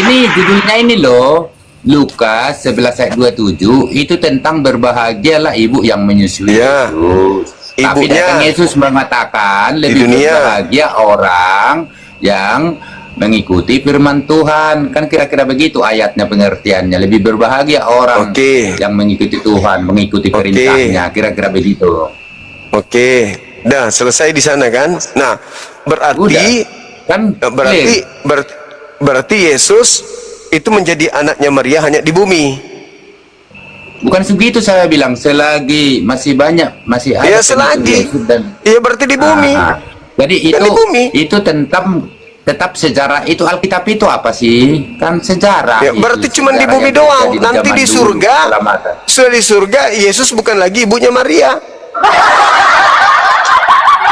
ini judulnya ini loh, Lukas 11 ayat 27, itu tentang berbahagialah ibu yang menyusui Yesus. Tapi datang Yesus mengatakan lebih berbahagia orang yang mengikuti firman Tuhan. Kan kira-kira begitu ayatnya, pengertiannya. Lebih berbahagia orang yang mengikuti Tuhan, mengikuti perintahnya. Kira-kira begitu. Dah selesai di sana kan. Nah, berarti berarti Yesus itu menjadi anaknya Maria hanya di bumi. Bukan segitu saya bilang, selagi masih banyak, masih ada. Ya selagi. Iya berarti di bumi. Jadi itu tentang tetap sejarah itu. Alkitab itu apa sih? Kan sejarah. Ya, berarti cuma di bumi doang. Nanti di surga, sudah di surga, Yesus bukan lagi ibunya Maria.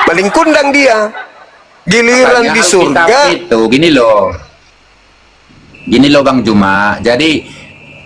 Paling kundang dia. Giliran Makanya di Alkitab surga itu gini loh Bang Juma. Jadi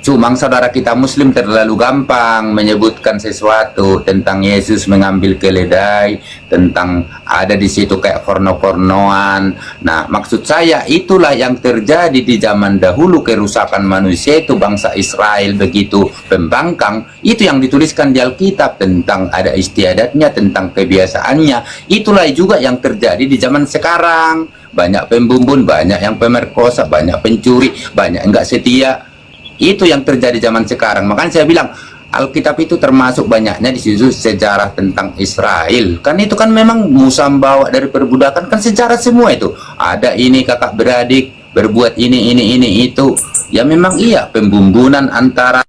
cuma saudara kita Muslim terlalu gampang menyebutkan sesuatu tentang Yesus mengambil keledai, tentang ada di situ kayak porno-pornoan. Nah, maksud saya itulah yang terjadi di zaman dahulu, kerusakan manusia itu bangsa Israel begitu pembangkang. Itu yang dituliskan di Alkitab tentang ada istiadatnya, tentang kebiasaannya. Itulah juga yang terjadi di zaman sekarang. Banyak pembumbun, banyak yang pemerkosa, banyak pencuri, banyak yang enggak setia. Itu yang terjadi zaman sekarang. Makanya saya bilang Alkitab itu termasuk banyaknya di situ sejarah tentang Israel. Kan itu kan memang Musa bawa dari perbudakan, kan sejarah semua itu. Ada ini kakak beradik berbuat ini itu. Ya memang iya, pembumbunan antara.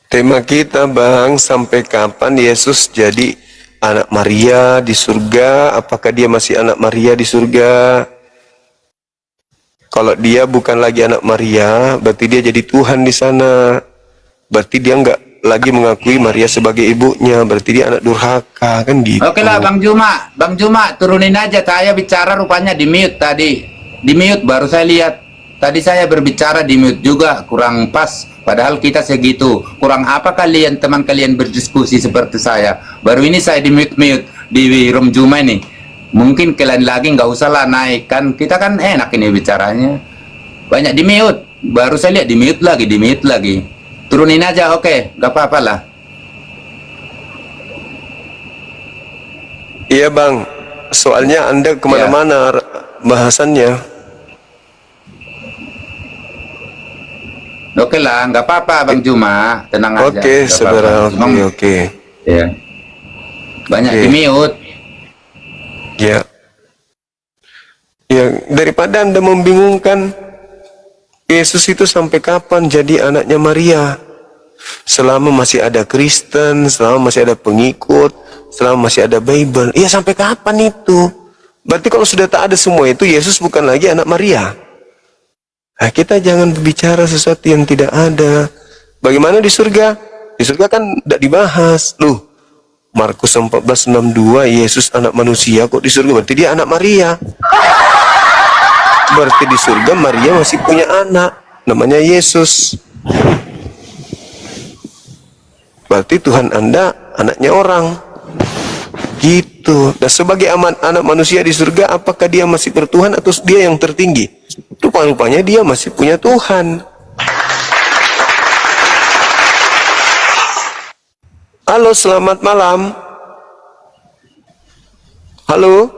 tema kita, Bang, sampai kapan Yesus jadi anak Maria di surga? Apakah dia masih anak Maria di surga? Kalau dia bukan lagi anak Maria, berarti dia jadi Tuhan di sana. Berarti dia nggak lagi mengakui Maria sebagai ibunya. Berarti dia anak durhaka, kan gitu. Oke lah Bang Juma turunin aja. Saya bicara rupanya di mute tadi. Di mute baru saya lihat. Tadi saya berbicara di mute juga, kurang pas. Padahal kita segitu. Kurang apa kalian, teman kalian berdiskusi seperti saya. Baru ini saya di mute di room Juma ini. Mungkin kalian lagi nggak usah lah naik, kan kita kan enak ini bicaranya. Banyak di mute. Baru saya lihat di mute lagi. Turunin aja, oke, nggak apa-apa lah. Iya, Bang. Soalnya Anda kemana-mana bahasannya. Oke lah, nggak apa-apa Bang Juma, tenang aja. Oke, saudara. Oke. Ya. Banyak di mute. Ya. Ya, daripada Anda membingungkan, Yesus itu sampai kapan jadi anaknya Maria? Selama masih ada Kristen, selama masih ada pengikut, selama masih ada Bible. Iya, sampai kapan itu? Berarti kalau sudah tak ada semua itu, Yesus bukan lagi anak Maria. Nah, kita jangan berbicara sesuatu yang tidak ada. Bagaimana di surga? Di surga kan tidak dibahas. Loh, Markus 14:62, Yesus anak manusia kok di surga, berarti dia anak Maria. Berarti di surga Maria masih punya anak, namanya Yesus. Berarti Tuhan Anda anaknya orang. Gitu. Dan sebagai anak manusia di surga, apakah dia masih bertuhan atau dia yang tertinggi? Rupa-rupanya dia masih punya Tuhan. Halo, selamat malam. Halo.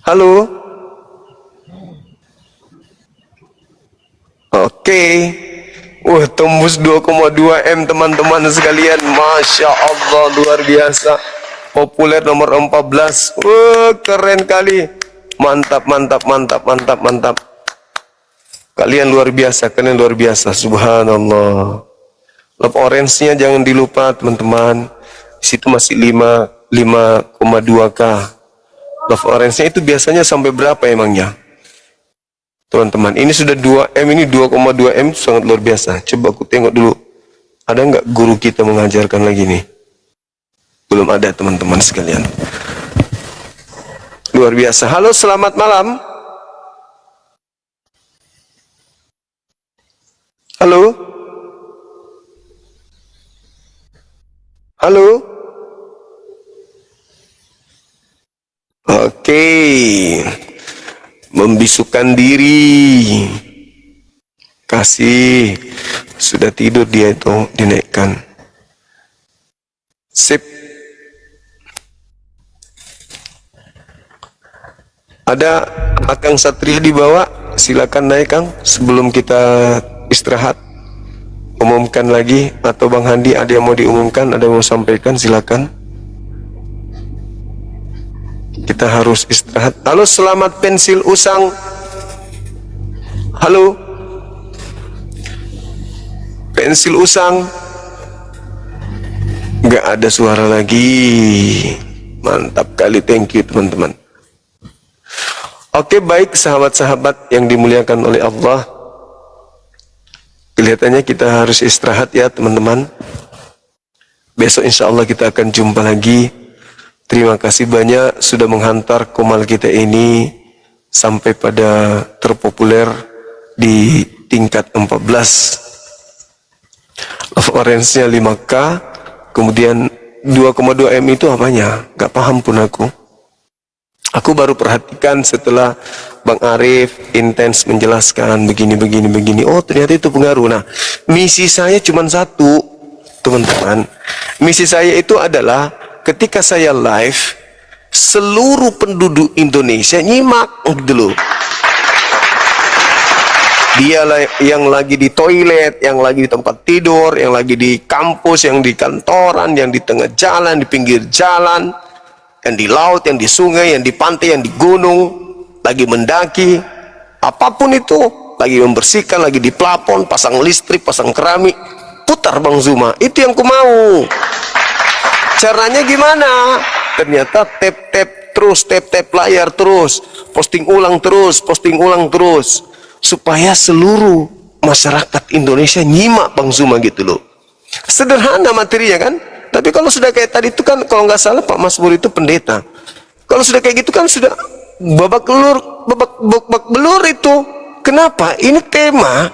Halo. Oke. Wah, tembus 2,2 M teman-teman sekalian. Masya Allah, luar biasa. Populer nomor 14. Wah, keren kali. Mantap. Kalian luar biasa, subhanallah. Love orange-nya jangan dilupa teman-teman. Di situ masih 5,2K. Love orange-nya itu biasanya sampai berapa emangnya? Teman-teman, ini sudah 2M, ini 2,2M, sangat luar biasa. Coba aku tengok dulu. Ada nggak guru kita mengajarkan lagi nih? Belum ada teman-teman sekalian. Luar biasa. Halo, selamat malam. Halo. Halo. Oke. Membisukan diri. Kasih. Sudah tidur dia itu, dinaikkan. Sip. Ada Akang Satria di bawah. Silakan naik, Kang, sebelum kita istirahat. Umumkan lagi, atau Bang Handi ada yang mau diumumkan, ada yang mau sampaikan, silakan. Kita harus istirahat. Halo, selamat pensil usang. Halo, pensil usang. Nggak ada suara lagi. Mantap kali, thank you teman-teman. Oke, baik sahabat-sahabat yang dimuliakan oleh Allah. Kelihatannya kita harus istirahat ya teman-teman. Besok insya Allah kita akan jumpa lagi. Terima kasih banyak sudah menghantar komal kita ini sampai pada terpopuler di tingkat 14. Love orange-nya 5K, kemudian 2,2 M itu apanya? Gak paham pun aku. Aku baru perhatikan setelah Bang Arif intens menjelaskan begini. Oh ternyata itu pengaruh. Nah, misi saya cuma satu, teman-teman. Misi saya itu adalah ketika saya live, seluruh penduduk Indonesia nyimak gitu loh. Dia yang lagi di toilet, yang lagi di tempat tidur, yang lagi di kampus, yang di kantoran, yang di tengah jalan, di pinggir jalan, yang di laut, yang di sungai, yang di pantai, yang di gunung, lagi mendaki, apapun itu, lagi membersihkan, lagi di plafon, pasang listrik, pasang keramik, putar Bang Zuma, itu yang ku mau. Caranya gimana? Ternyata tap layar terus, posting ulang terus, supaya seluruh masyarakat Indonesia nyimak Bang Zuma gitu loh. Sederhana materinya kan, tapi kalau sudah kayak tadi itu kan, kalau nggak salah Pak Masmur itu pendeta. Kalau sudah kayak gitu kan sudah babak belur itu. Kenapa? Ini tema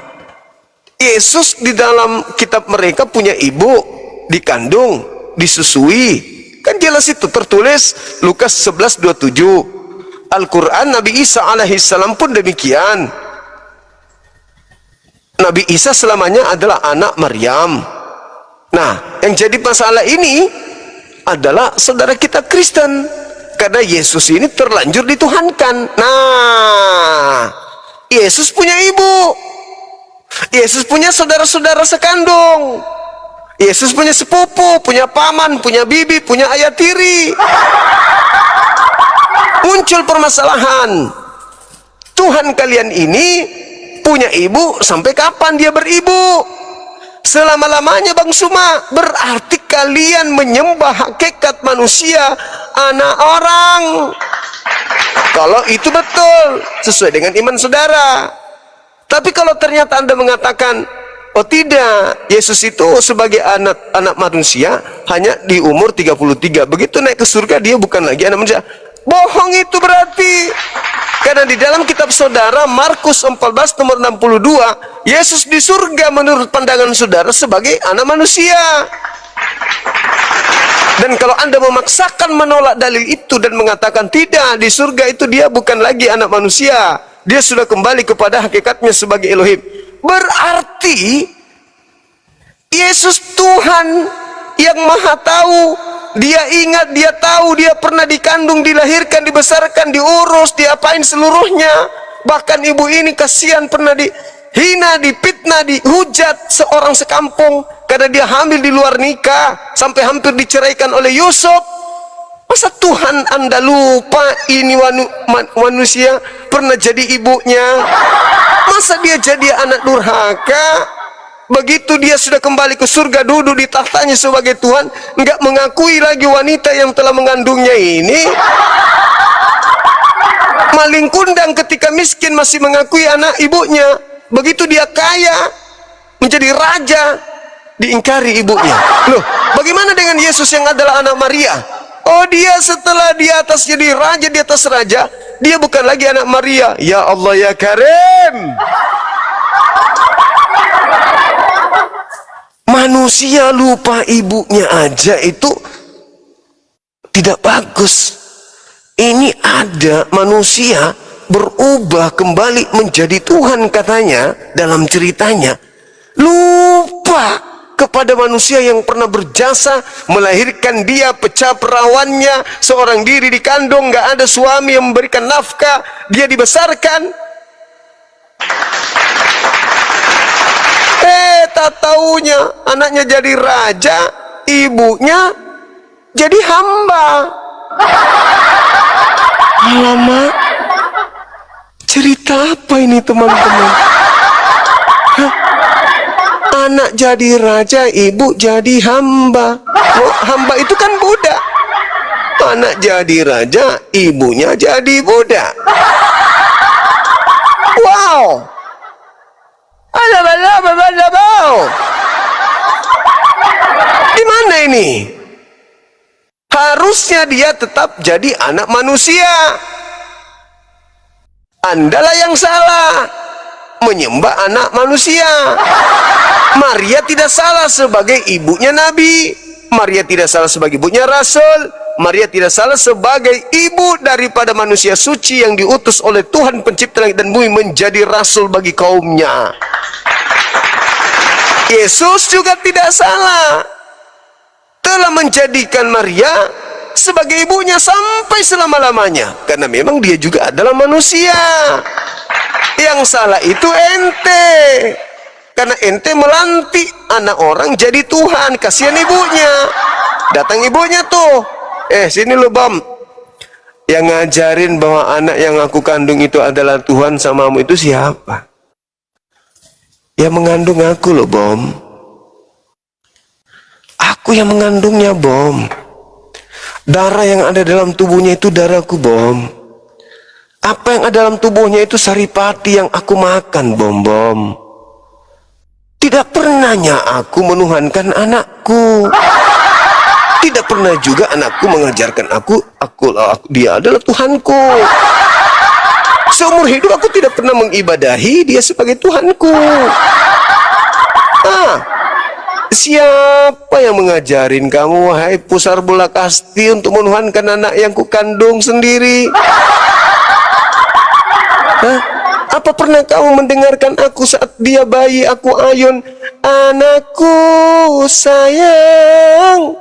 Yesus di dalam kitab mereka punya ibu, dikandung, disusui. Kan jelas itu tertulis Lukas 11:27. Al-Quran Nabi Isa alaihissalam pun demikian. Nabi Isa selamanya adalah anak Maryam. Nah, yang jadi masalah ini adalah saudara kita Kristen, karena Yesus ini terlanjur dituhankan. Nah, Yesus punya ibu, Yesus punya saudara-saudara sekandung, Yesus punya sepupu, punya paman, punya bibi, punya ayah tiri. Muncul permasalahan. Tuhan kalian ini punya ibu, sampai kapan dia beribu? Selama-lamanya Bang Suma. Berarti kalian menyembah hakikat manusia, anak orang. Kalau itu betul, sesuai dengan iman saudara. Tapi kalau ternyata Anda mengatakan, oh tidak, Yesus itu sebagai anak manusia hanya di umur 33. Begitu naik ke surga dia bukan lagi anak manusia. Bohong itu berarti. Karena di dalam kitab saudara Markus 14 nomor 62, Yesus di surga menurut pandangan saudara sebagai anak manusia. Dan kalau Anda memaksakan menolak dalil itu dan mengatakan tidak, di surga itu dia bukan lagi anak manusia, dia sudah kembali kepada hakikatnya sebagai Elohim, berarti Yesus Tuhan yang maha tahu. Dia ingat, dia tahu, dia pernah dikandung, dilahirkan, dibesarkan, diurus, diapain seluruhnya. Bahkan ibu ini kasihan pernah dihina, dipitnah, dihujat seorang sekampung karena dia hamil di luar nikah, sampai hampir diceraikan oleh Yusuf. Masa Tuhan Anda lupa ini manusia pernah jadi ibunya? Masa dia jadi anak durhaka? Begitu dia sudah kembali ke surga, duduk di tahtanya sebagai Tuhan, enggak mengakui lagi wanita yang telah mengandungnya ini. Maling kundang ketika miskin masih mengakui anak ibunya. Begitu dia kaya, menjadi raja, diingkari ibunya. Loh, bagaimana dengan Yesus yang adalah anak Maria? Oh, dia setelah di atas jadi raja, di atas raja, dia bukan lagi anak Maria. Ya Allah ya Karim. Manusia lupa ibunya aja itu tidak bagus. Ini ada manusia berubah kembali menjadi Tuhan katanya dalam ceritanya. Lupa kepada manusia yang pernah berjasa melahirkan dia, pecah perawannya, seorang diri dikandung, gak ada suami yang memberikan nafkah, dia dibesarkan. Tak taunya anaknya jadi raja, ibunya jadi hamba. Alamak, cerita apa ini teman-teman? Anak jadi raja, ibu jadi hamba. Oh, hamba itu kan budak. Anak jadi raja, ibunya jadi budak. Wow. Di mana ini? Harusnya dia tetap jadi anak manusia. Andalah yang salah menyembah anak manusia. Maria tidak salah sebagai ibunya Nabi. Maria tidak salah sebagai ibunya Rasul. Maria tidak salah sebagai ibu daripada manusia suci yang diutus oleh Tuhan pencipta langit dan bumi menjadi rasul bagi kaumnya. Yesus juga tidak salah telah menjadikan Maria sebagai ibunya sampai selama-lamanya, karena memang dia juga adalah manusia. Yang salah itu ente, karena ente melantik anak orang jadi Tuhan. Kasihan ibunya. Datang ibunya tuh, sini lo Bam, yang ngajarin bahwa anak yang aku kandung itu adalah Tuhan samamu itu siapa? Yang mengandung aku loh Bom. Aku yang mengandungnya Bom. Darah yang ada dalam tubuhnya itu darahku Bom. Apa yang ada dalam tubuhnya itu saripati yang aku makan Bom. Tidak pernahnya aku menuhankan anakku. Tidak pernah juga anakku mengajarkan aku dia adalah Tuhanku. Seumur hidup aku tidak pernah mengibadahi dia sebagai Tuhanku. Siapa yang mengajarin kamu, wahai pusar bola kasti, untuk menuhankan anak yang kukandung sendiri? Apa pernah kamu mendengarkan aku saat dia bayi aku ayun, anakku sayang,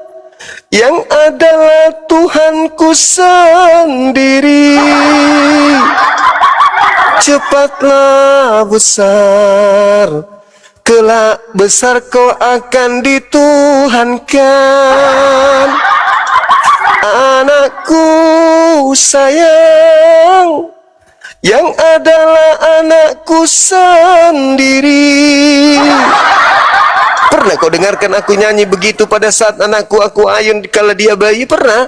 yang adalah Tuhanku sendiri, cepatlah besar, kelak besar kau akan dituhankan, anakku sayang, yang adalah anakku sendiri. Pernah kau dengarkan aku nyanyi begitu pada saat anakku aku ayun kala dia bayi? Pernah?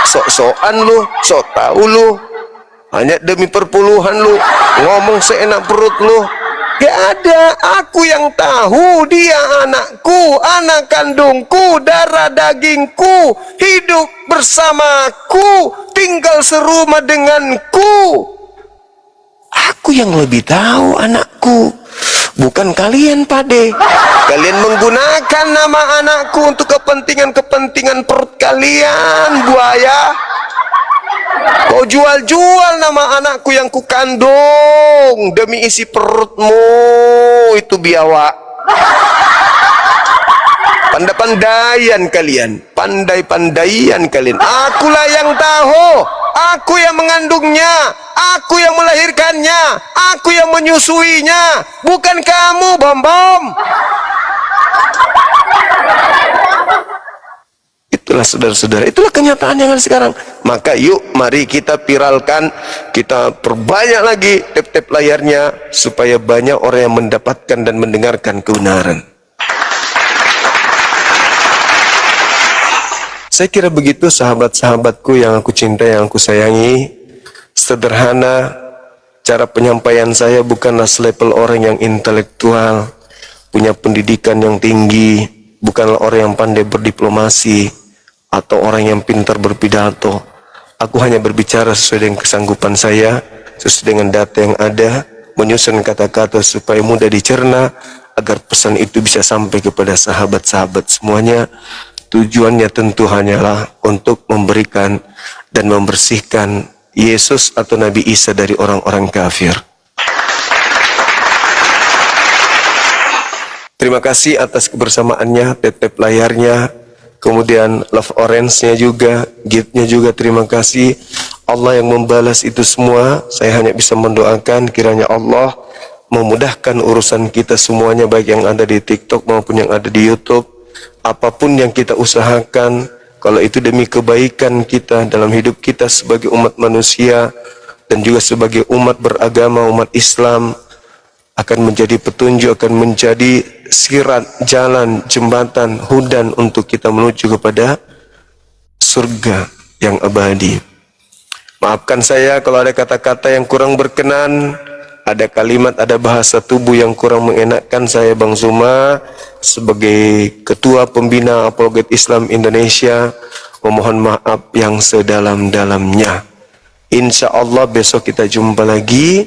Sok-sokan lu, sok tahu lu, hanya demi perpuluhan lu, ngomong seenak perut lu. Gak ada. Aku yang tahu dia anakku, anak kandungku, darah dagingku, hidup bersamaku, tinggal serumah denganku. Aku yang lebih tahu anakku, bukan kalian pade. Kalian menggunakan nama anakku untuk kepentingan perut kalian, buaya. Kau jual-jual nama anakku yang kukandung demi isi perutmu, itu biawak. Pandai-pandaian kalian, pandai-pandaian kalian. Akulah yang tahu, aku yang mengandungnya, aku yang melahirkannya, aku yang menyusuinya, bukan kamu, Bom. Itulah saudara-saudara, itulah kenyataan yang ada sekarang. Maka yuk, mari kita viralkan, kita perbanyak lagi tap-tap layarnya, supaya banyak orang yang mendapatkan dan mendengarkan kebenaran. Saya kira begitu sahabat-sahabatku yang aku cintai, yang aku sayangi. Sederhana, cara penyampaian saya bukanlah selevel orang yang intelektual, punya pendidikan yang tinggi, bukanlah orang yang pandai berdiplomasi, atau orang yang pintar berpidato. Aku hanya berbicara sesuai dengan kesanggupan saya, sesuai dengan data yang ada, menyusun kata-kata supaya mudah dicerna, agar pesan itu bisa sampai kepada sahabat-sahabat semuanya. Tujuannya tentu hanyalah untuk memberikan dan membersihkan Yesus atau Nabi Isa dari orang-orang kafir. Terima kasih atas kebersamaannya, tap-tap layarnya, kemudian love orange-nya juga, gift-nya juga, terima kasih. Allah yang membalas itu semua. Saya hanya bisa mendoakan kiranya Allah memudahkan urusan kita semuanya, baik yang ada di TikTok maupun yang ada di YouTube. Apapun yang kita usahakan, kalau itu demi kebaikan kita dalam hidup kita sebagai umat manusia dan juga sebagai umat beragama, umat Islam, akan menjadi petunjuk, akan menjadi sirat, jalan, jembatan, hudan untuk kita menuju kepada surga yang abadi. Maafkan saya kalau ada kata-kata yang kurang berkenan, ada kalimat, ada bahasa tubuh yang kurang mengenakkan. Saya Bang Zuma sebagai Ketua Pembina Apologet Islam Indonesia memohon maaf yang sedalam-dalamnya. Insya Allah besok kita jumpa lagi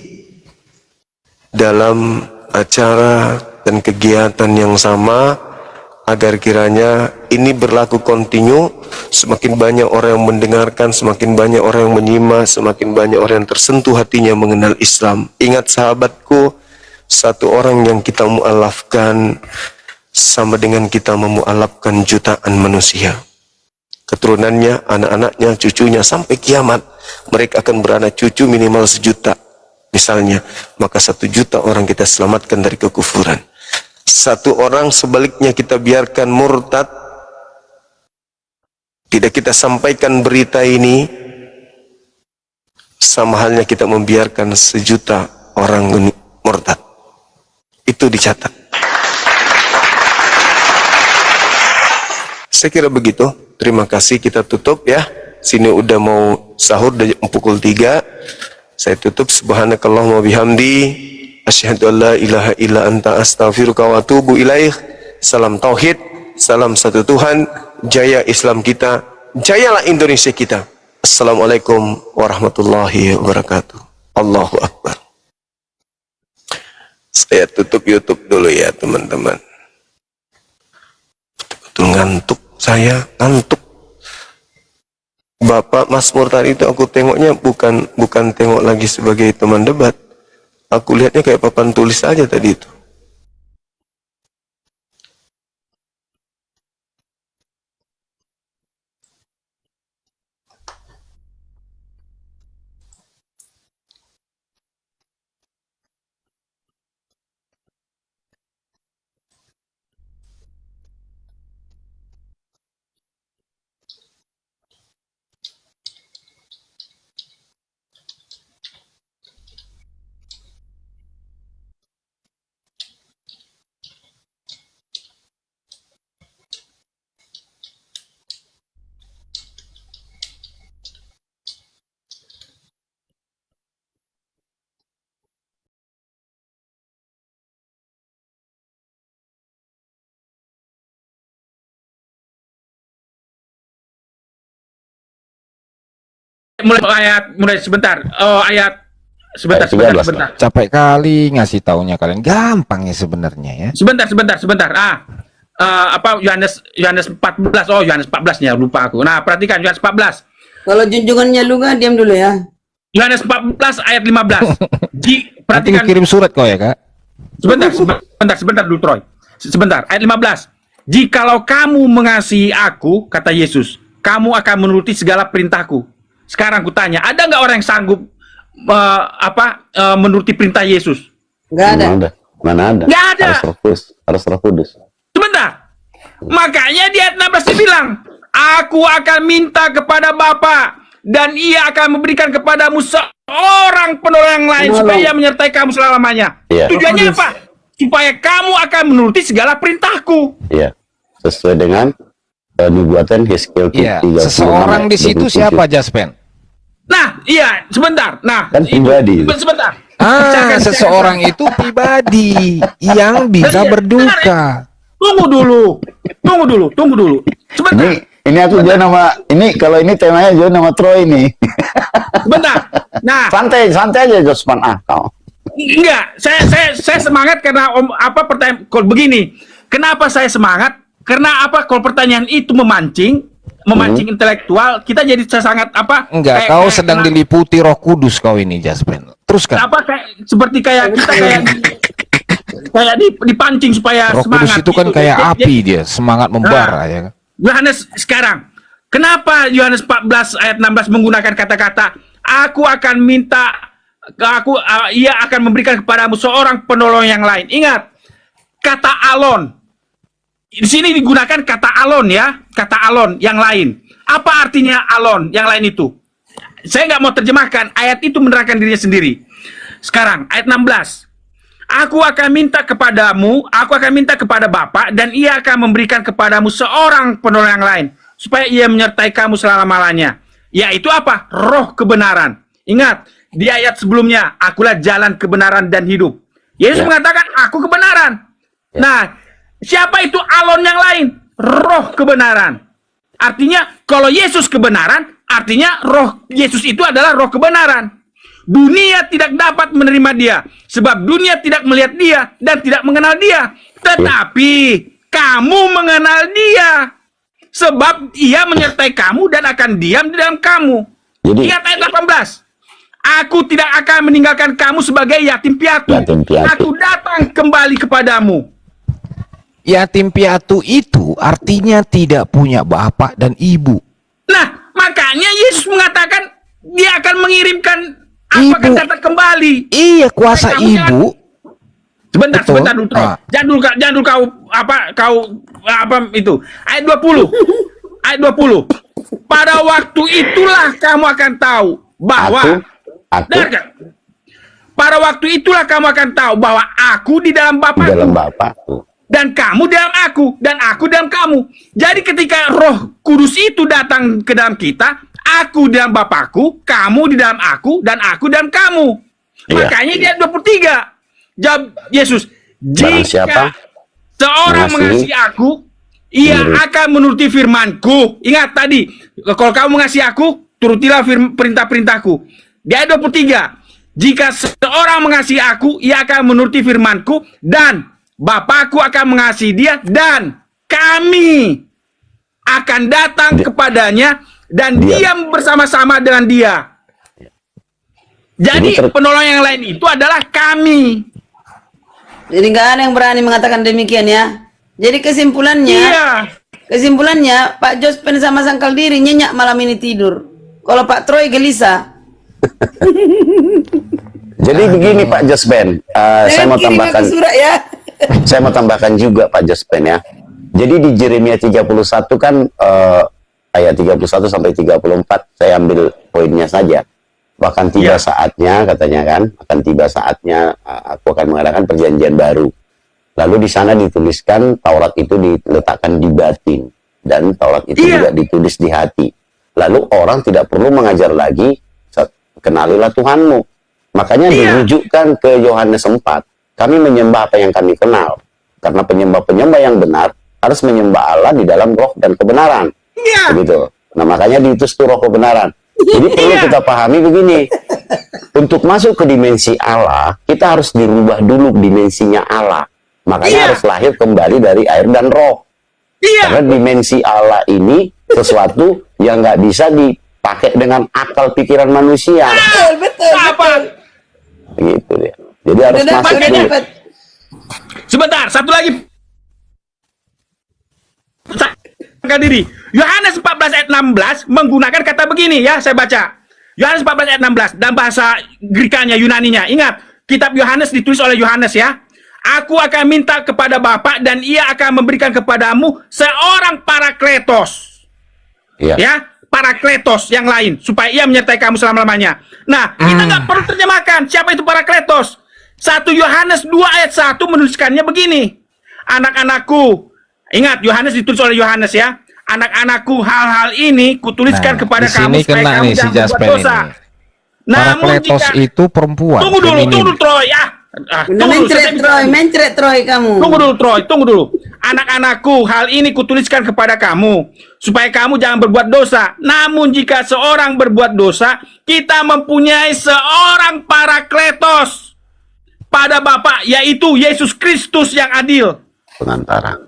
dalam acara dan kegiatan yang sama, agar kiranya ini berlaku kontinu. Semakin banyak orang yang mendengarkan, semakin banyak orang yang menyimak, semakin banyak orang yang tersentuh hatinya mengenal Islam. Ingat sahabatku, satu orang yang kita mu'alafkan sama dengan kita memu'alafkan jutaan manusia. Keturunannya, anak-anaknya, cucunya sampai kiamat, mereka akan beranak cucu minimal 1 juta misalnya, maka 1 juta orang kita selamatkan dari kekufuran. Satu orang sebaliknya kita biarkan murtad, tidak kita sampaikan berita ini, sama halnya kita membiarkan 1 juta orang murtad. Itu dicatat. Saya kira begitu. Terima kasih, kita tutup ya. Sini udah mau sahur, udah pukul 3. Saya tutup. Subhanakallahumma bihamdi, asyhadu an la ilaha illa anta astaghfiruka wa atubu ilaih. Salam tauhid, salam satu Tuhan, jaya Islam kita, jayalah Indonesia kita. Assalamualaikum warahmatullahi wabarakatuh. Allahu Akbar. Saya tutup YouTube dulu ya teman-teman. Betul ngantuk, saya ngantuk. Bapak Masmur tadi itu aku tengoknya bukan tengok lagi sebagai teman debat. Aku lihatnya kayak papan tulis aja tadi itu. mulai sebentar. Oh, ayat sebentar. Capek kali ngasih taunya kalian. Gampang ya sebenarnya ya. Sebentar. Apa Yohanes 14. Oh, Yohanes 14-nya lupa aku. Nah, perhatikan Yohanes 14. Kalau junjungannya Luga diam dulu ya. Yohanes 14 ayat 15. Perhatikan. Nanti kirim surat kau ya, Kak. Sebentar dulu, Troy. Sebentar, ayat 15. Jikalau kamu mengasihi aku, kata Yesus, kamu akan menuruti segala perintahku. Sekarang kutanya, ada nggak orang yang sanggup menuruti perintah Yesus? Nggak ada. Mana ada? Nggak ada. Harus Roh Kudus. Sebentar. Makanya di ayat 16 dia bilang, aku akan minta kepada Bapa dan ia akan memberikan kepadamu seorang penolong yang lain supaya ia menyertai kamu selamanya. Iya. Tujuannya apa? Supaya kamu akan menuruti segala perintahku. Iya. Sesuai dengan nubuatan Hizkiel Iya. 36 Seseorang di situ 27. siapa, Jaspen? Nah, iya, sebentar. Nah, Kan pribadi. sebentar. Seseorang itu pribadi yang bisa berduka. Tunggu dulu. Sebentar. Ini aku juga nama ini, kalau ini temanya juga nama Troy nih. Sebentar. Nah, santai aja Jospan kau. enggak, saya semangat karena pertanyaan begini. Kenapa saya semangat? Karena kalau pertanyaan itu memancing intelektual, kita jadi sangat Enggak, kau sedang diliputi Roh Kudus kau ini, Jaspen. Teruskan. Seperti kayak kita kayak dipancing supaya Roh semangat. Kudus itu kan gitu. kayak api dia, semangat membara ya. Yohanes sekarang, kenapa Yohanes 14 ayat 16 menggunakan kata-kata aku akan minta ia akan memberikan kepadamu seorang penolong yang lain. Ingat, kata alon. Di sini digunakan kata alon ya, kata alon yang lain. Apa artinya alon yang lain itu? Saya nggak mau terjemahkan, ayat itu menerangkan dirinya sendiri. Sekarang, ayat 16. Aku akan minta kepada Bapa dan ia akan memberikan kepadamu seorang penolong yang lain. supaya ia menyertai kamu selama-lamanya. Yaitu apa? Roh kebenaran. Ingat, di ayat sebelumnya, akulah jalan kebenaran dan hidup. Yesus mengatakan, aku kebenaran. Nah, siapa itu alon yang lain? Roh kebenaran. Artinya, kalau Yesus kebenaran, artinya roh Yesus itu adalah roh kebenaran. Dunia tidak dapat menerima dia, sebab dunia tidak melihat dia dan tidak mengenal dia. Tetapi kamu mengenal dia, sebab ia menyertai kamu dan akan diam di dalam kamu. Jadi, Ingat ayat 18. Aku tidak akan meninggalkan kamu sebagai yatim piatu. Yatim piatu. Aku datang kembali kepadamu. Yatim piatu itu artinya tidak punya bapak dan ibu. Nah, makanya Yesus mengatakan dia akan mengirimkan apa Ibu. akan datang kembali. Iya, kuasa Kamu ibu. Sebentar, Betul. sebentar dulu, Troy. Ah. Jangan dulu kau apa itu. Ayat 20. Ayat 20. Pada waktu itulah kamu akan tahu bahwa aku dengarkan. Pada waktu itulah kamu akan tahu bahwa aku di dalam di Bapa dalam Bapakku. dan kamu dalam aku dan aku dalam kamu. Jadi ketika Roh Kudus itu datang ke dalam kita, aku di dalam Bapakku, kamu di dalam aku dan aku dalam kamu. Iya. Makanya dia 23. Jawab Yesus, Barang siapa jika seorang mengasihi aku, ia akan menuruti firman-Ku. Ingat tadi, kalau kamu mengasihi aku, turutilah perintah-perintahku. Di ayat 23, jika seorang mengasihi aku, ia akan menuruti firman-Ku, dan Bapakku akan mengasihi dia, dan kami akan datang kepadanya, dan diam bersama-sama dengan dia. Jadi penolong yang lain itu adalah kami. Jadi nggak ada yang berani mengatakan demikian ya. Jadi kesimpulannya, Pak Jospen sama sangkal diri nyenyak malam ini tidur. Kalau Pak Troy gelisah. Jadi begini Pak Jospen, saya mau kirim tambahkan. aku surat ya. Saya mau tambahkan juga Pak Jospen ya. Jadi di Yeremia 31 kan ayat 31 sampai 34 saya ambil poinnya saja. Bahkan tiba saatnya katanya kan, akan tiba saatnya aku akan mengadakan perjanjian baru. Lalu di sana dituliskan Taurat itu diletakkan di batin dan Taurat itu juga ditulis di hati. Lalu orang tidak perlu mengajar lagi kenalilah Tuhanmu. Makanya dirujukkan ke Yohanes 4. Kami menyembah apa yang kami kenal. Karena penyembah-penyembah yang benar harus menyembah Allah di dalam roh dan kebenaran. Begitu. Nah, makanya diutus tuh roh kebenaran. Jadi perlu kita pahami begini. Untuk masuk ke dimensi Allah, kita harus dirubah dulu dimensinya Allah. Makanya harus lahir kembali dari air dan roh. Karena dimensi Allah ini sesuatu yang nggak bisa dipakai dengan akal pikiran manusia. Betul. Begitu dia. Jadi harus masuk dulu. Sebentar, satu lagi. Diri. Yohanes 14 ayat 16 menggunakan kata begini ya, saya baca. Yohanes 14 ayat 16 dan bahasa Grekanya, Yunaninya. Ingat, kitab Yohanes ditulis oleh Yohanes ya. Aku akan minta kepada Bapa dan ia akan memberikan kepadamu seorang parakletos. Ya, parakletos yang lain supaya ia menyertai kamu selama-lamanya. Nah, kita nggak perlu terjemahkan siapa itu parakletos. 1 Yohanes 2 ayat 1 menuliskannya begini. Anak-anakku, ingat Yohanes ditulis oleh Yohanes ya. Anak-anakku, hal-hal ini kutuliskan kepada kamu supaya kamu jangan berbuat dosa. Namun Parakletos itu perempuan. Tunggu dulu Troy ya. Mencret Troy kamu. Tunggu dulu Troy, tunggu dulu. Anak-anakku, hal ini kutuliskan kepada kamu supaya kamu jangan berbuat dosa. Namun jika seorang berbuat dosa, kita mempunyai seorang parakletos pada Bapa, yaitu Yesus Kristus yang adil. Pengantara.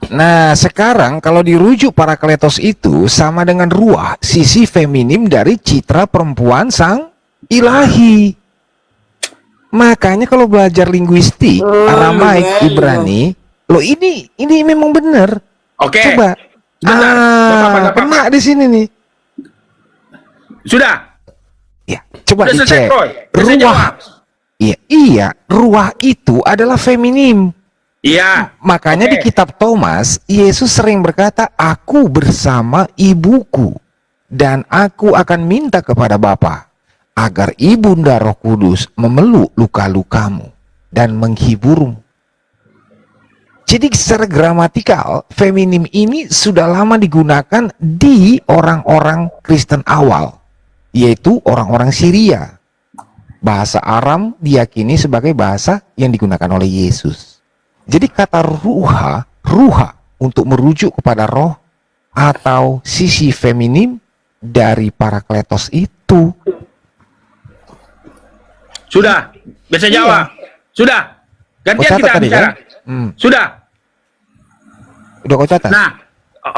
Nah, sekarang kalau dirujuk parakletos itu sama dengan ruah, sisi feminim dari citra perempuan sang ilahi. Makanya kalau belajar linguistik, Aramaik, Ibrani, lo ini memang benar. Oke. Coba. Bapak. Kena di sini nih. Sudah. Ya, coba Sudah selesai, dicek. Troy. Ruah. Iya, ruah itu adalah feminim. Iya. Makanya di kitab Thomas, Yesus sering berkata, aku bersama ibuku, dan aku akan minta kepada Bapa, agar ibunda Roh Kudus memeluk luka-lukamu, dan menghiburmu. Jadi secara gramatikal, feminim ini sudah lama digunakan di orang-orang Kristen awal, yaitu orang-orang Syria. Bahasa Aram diyakini sebagai bahasa yang digunakan oleh Yesus. Jadi kata ruha untuk merujuk kepada roh atau sisi feminim dari Parakletos itu. Sudah, bisa jawab. Sudah. Gantian kita tadi, bicara. kan? Sudah. Udah kau catat? Nah,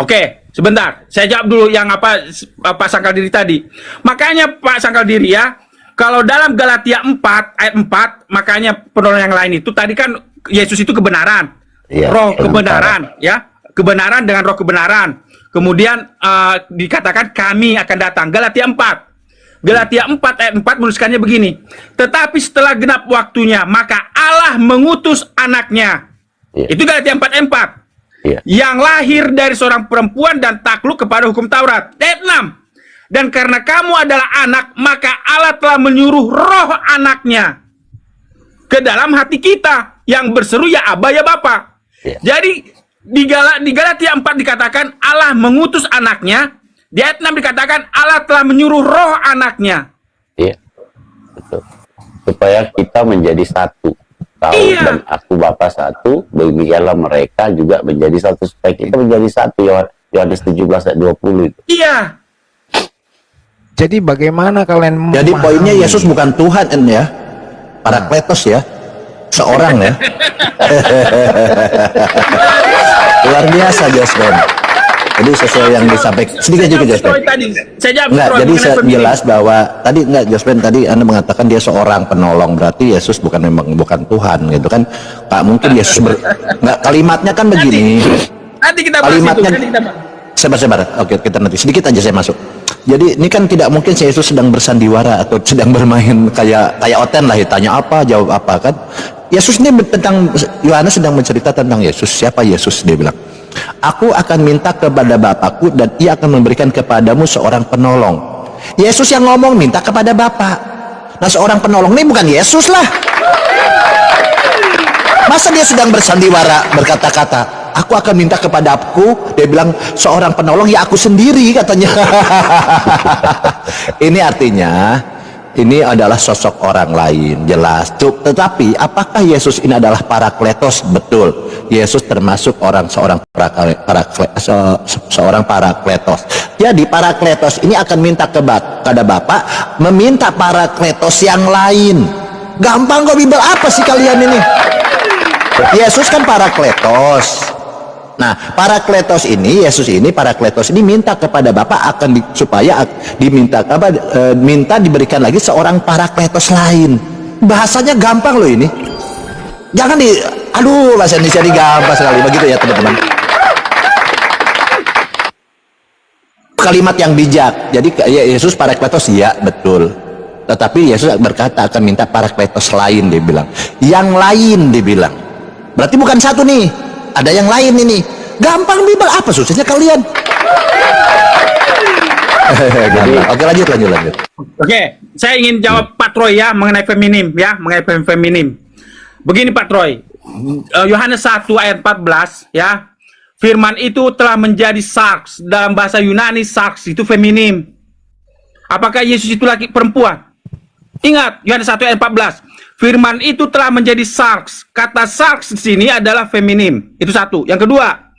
oke, sebentar. Saya jawab dulu yang apa Pak Sangkal Diri tadi. Makanya Pak Sangkal Diri ya, kalau dalam Galatia 4 ayat 4, makanya penolong yang lain itu tadi kan Yesus itu kebenaran. Iya, Roh kebenaran, ya. Kebenaran dengan roh kebenaran. Kemudian dikatakan kami akan datang. Galatia 4. Galatia 4 ayat 4 menuliskannya begini. Tetapi setelah genap waktunya, maka Allah mengutus anaknya. Iya. Itu Galatia 4 ayat 4. Iya. Yang lahir dari seorang perempuan dan takluk kepada hukum Taurat. Ayat 6. Dan karena kamu adalah anak, maka Allah telah menyuruh roh anaknya ke dalam hati kita yang berseru ya Aba ya Bapa. Iya. Jadi di Galatia 4 dikatakan Allah mengutus anaknya. Di ayat 6 dikatakan Allah telah menyuruh roh anaknya. Iya, betul. Supaya kita menjadi satu. Tahu Iya. dan aku Bapa satu, demikianlah mereka juga menjadi satu, supaya kita menjadi satu. Yohanes 17 ayat 20 itu. Iya. Jadi bagaimana kalian Jadi memahami- poinnya Yesus bukan Tuhan ya, Parakletos ya, seorang ya. Luar biasa Jospen. Jadi sesuai yang disampaikan sedikit juga Jospen. Saya jawab Enggak, Troy jadi mengenai feminim. jelas bahwa tadi enggak Jospen, tadi Anda mengatakan dia seorang penolong, berarti Yesus bukan Tuhan gitu kan. Pak mungkin Yesus enggak, kalimatnya kan begini. Nanti kita bahas itu. Kalimatnya Nanti kita bahas. Sebar-sebar. Oke, kita nanti sedikit aja saya masuk. Jadi ini kan tidak mungkin Yesus sedang bersandiwara atau sedang bermain kayak Oten lah, tanya apa jawab apa kan. Yesus ini tentang, Yohanes sedang mencerita tentang Yesus. Siapa Yesus? Dia bilang, aku akan minta kepada Bapakku dan ia akan memberikan kepadamu seorang penolong. Yesus yang ngomong minta kepada Bapa. Nah seorang penolong ini bukan Yesus lah. Masa dia sedang bersandiwara berkata-kata, aku akan minta kepada aku, dia bilang seorang penolong, ya aku sendiri katanya. Ini artinya ini adalah sosok orang lain, jelas. Tetapi apakah Yesus ini adalah Parakletos? Betul. Yesus termasuk seorang Parakletos. Jadi Parakletos ini akan minta kepada Bapa, meminta Parakletos yang lain. Gampang kok Bible apa sih kalian ini? Yesus kan Parakletos. Nah, Parakletos ini, Yesus ini, Parakletos ini minta kepada Bapa supaya minta diberikan lagi seorang Parakletos lain. Bahasanya gampang loh ini. Jangan bahasa Indonesia ini gampang sekali begitu ya teman-teman. Kalimat yang bijak. Jadi Yesus Parakletos, ya betul. Tetapi Yesus berkata akan minta Parakletos lain, dia bilang. Yang lain dia bilang. Berarti bukan satu nih. Ada yang lain ini. Gampang Bible, apa susahnya kalian? Jadi, oke lanjut. Oke, saya ingin jawab Pak Troy ya mengenai feminim ya, mengenai feminim. Begini Pak Troy, Yohanes 1 ayat 14 ya. Firman itu telah menjadi sarx, dalam bahasa Yunani sarx itu feminim. Apakah Yesus itu laki perempuan? Ingat Yohanes 1 ayat 14. Firman itu telah menjadi sarx. Kata sarx di sini adalah feminim. Itu satu. Yang kedua,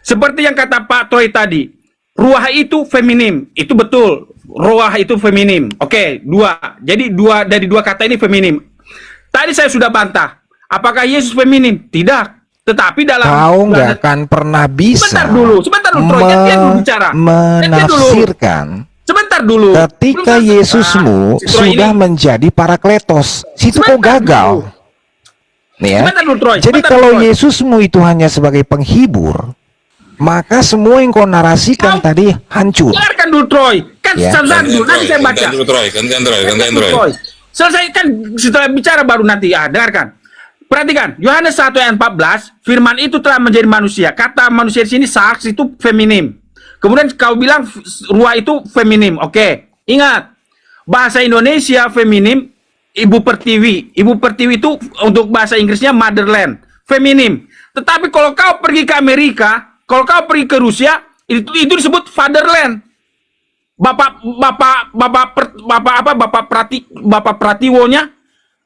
seperti yang kata Pak Troy tadi, ruah itu feminim. Itu betul. Ruah itu feminim. Oke, dua. Jadi dari dua kata ini feminim. Tadi saya sudah bantah. Apakah Yesus feminim? Tidak. Tetapi dalam kau nggak akan pernah bisa sebentar dulu Troy, gantian dulu bicara. menafsirkan Sebentar dulu. ketika Belum selesai. Yesusmu Si Troy sudah ini- menjadi Parakletos. Situ kau Sebentar gagal. dulu. Nih ya. Sebentar dulu, Troy. Jadi Sebentar kalau dulu, Troy. Yesusmu itu hanya sebagai penghibur, maka semua yang kau narasikan Kau- tadi hancur. Dengarkan dulu Troy. Kan Ya. sebentar dulu, nanti saya baca. Gantian dulu Troy, gantian Troy. Troy. Selesaikan setelah bicara baru nanti. Dengarkan. Perhatikan, Yohanes 1 ayat 14, firman itu telah menjadi manusia. Kata manusia di sini sarx itu feminim. Kemudian kau bilang ruah itu feminim. Oke. Ingat, bahasa Indonesia feminim ibu pertiwi. Ibu pertiwi itu untuk bahasa Inggrisnya motherland. Feminim. Tetapi kalau kau pergi ke Amerika, kalau kau pergi ke Rusia, itu disebut fatherland. Bapak Pratiwonya.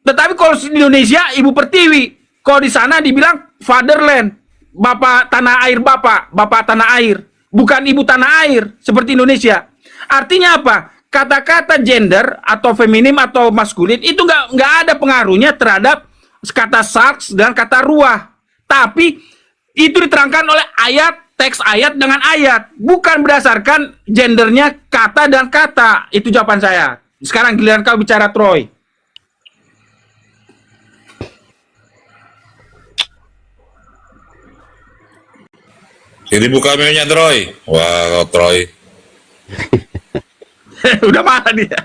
Tetapi kalau di Indonesia Ibu Pertiwi, kalau di sana dibilang fatherland, bapak tanah air, bapak tanah air, bukan ibu tanah air seperti Indonesia. Artinya apa? Kata-kata gender atau feminim atau maskulin itu nggak ada pengaruhnya terhadap kata saks dan kata ruah. Tapi itu diterangkan oleh ayat, teks ayat dengan ayat, bukan berdasarkan gendernya kata dan kata. Itu jawaban saya. Sekarang giliran kau bicara, Troy. Jadi buka menu-nya Troy. Wah, Troy. Udah marah dia.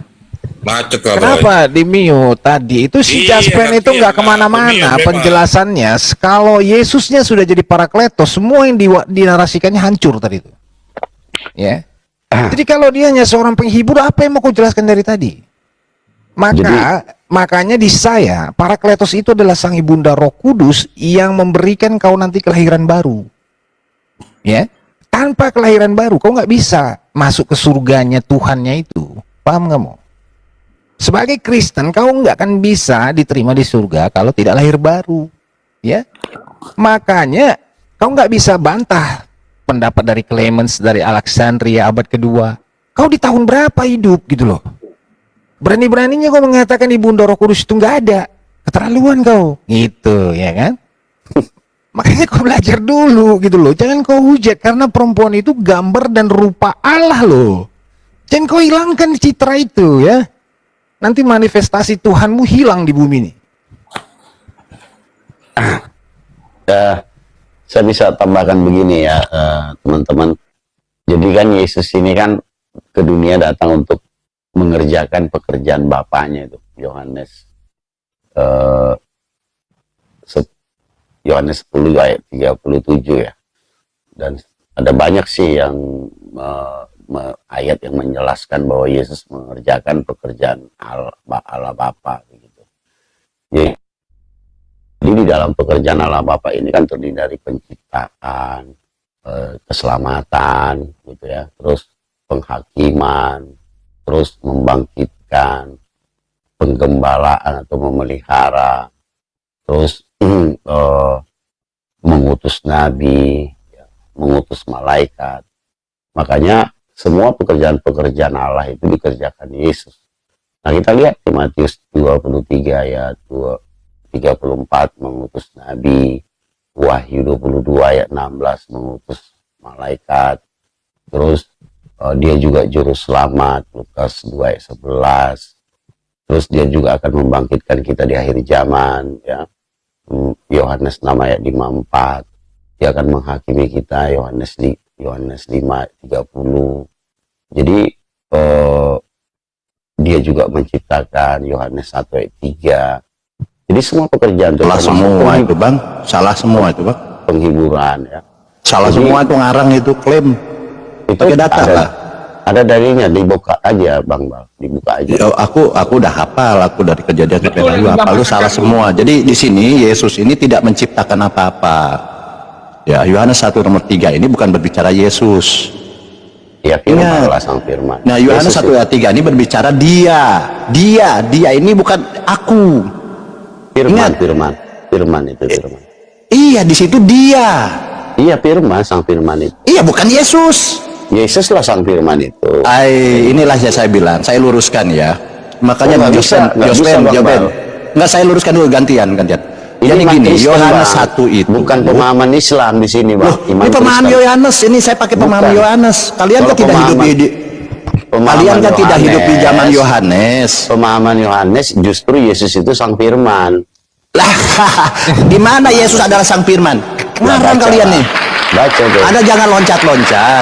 Macet kalau Kenapa di mute tadi? Itu si Iya, Jaspen itu iya, nggak Pak. kemana-mana Memang. penjelasannya. Kalau Yesusnya sudah jadi Parakletos, semua yang dinarasikannya hancur tadi itu. Ya. Jadi kalau dia hanya seorang penghibur, apa yang mau kau jelaskan dari tadi? Makanya di saya, Parakletos itu adalah sang ibunda Roh Kudus yang memberikan kau nanti kelahiran baru. Ya. Tanpa kelahiran baru, kau nggak bisa masuk ke surganya Tuhannya itu. Paham nggak mau? Sebagai Kristen, kau nggak akan bisa diterima di surga kalau tidak lahir baru, ya. Makanya kau nggak bisa bantah pendapat dari Clemens dari Alexandria abad kedua. Kau di tahun berapa hidup gitu loh? Berani-beraninya kau mengatakan ibunda Roh Kudus itu nggak ada, keterlaluan kau, gitu, ya kan? Makanya kau belajar dulu gitu loh. Jangan kau hujat karena perempuan itu gambar dan rupa Allah loh. Jangan kau hilangkan citra itu ya. Nanti manifestasi Tuhanmu hilang di bumi ini. Saya bisa tambahkan begini ya, teman-teman. Jadi kan Yesus ini kan ke dunia datang untuk mengerjakan pekerjaan Bapaknya itu. Yohanes 10 ayat 37 ya. Dan ada banyak sih yang ayat yang menjelaskan bahwa Yesus mengerjakan pekerjaan Allah Bapa begitu. Jadi di dalam pekerjaan Allah Bapa ini kan terdiri dari penciptaan, keselamatan gitu ya, terus penghakiman, terus membangkitkan, penggembalaan atau memelihara, terus mengutus nabi, ya, mengutus malaikat. Makanya semua pekerjaan-pekerjaan Allah itu dikerjakan Yesus. Nah kita lihat di Matius 23 ayat 34 mengutus nabi, Wahyu 22 ayat 16 mengutus malaikat, terus dia juga juru selamat, Lukas 2 ayat 11, terus dia juga akan membangkitkan kita di akhir zaman, ya. Yohanes 6 ayat 54, dia akan menghakimi kita, Yohanes 5 ayat 30. Jadi dia juga menciptakan, Yohanes 1 ayat 3. Jadi semua pekerjaan itu Salah semua itu bang, salah semua itu bang. Penghiburan ya. Salah Jadi, semua itu ngarang itu klaim. Itu Pakai data lah. ada dalilnya, dibuka aja bang, dibuka aja. Ya, aku udah hafal, aku dari kejadian sampai lalu hafal, lu salah semua. Jadi di sini Yesus ini tidak menciptakan apa-apa. Ya, Yohanes 1 nomor 3 ini bukan berbicara Yesus. Ya, firman Allah sang firman. Nah, Yohanes 1 ayat 3 ini berbicara dia ini bukan aku. Firman itu firman. Iya, di situ dia. Iya, firman, sang firman itu. Iya, bukan Yesus. Yesus lah sang firman itu. Inilah yang saya bilang, saya luruskan ya. Makanya nggak bisa, Bang Bal. Nggak, saya luruskan dulu gantian. Ini Jadi gini, Kristen, Yohanes Bang. 1 itu bukan pemahaman Islam di sini, Bang. Loh, ini pemahaman Kristen. Yohanes, ini saya pakai pemahaman Bukan. Yohanes. Kalian kan Kalau tidak hidup pemahaman- di kalian kan tidak hidup di zaman Yohanes. Pemahaman Yohanes justru Yesus itu sang firman. Lah, di mana Yesus adalah sang firman? Ngarang Baca, kalian Bang. nih. Baca tuh. Anda jangan loncat-loncat.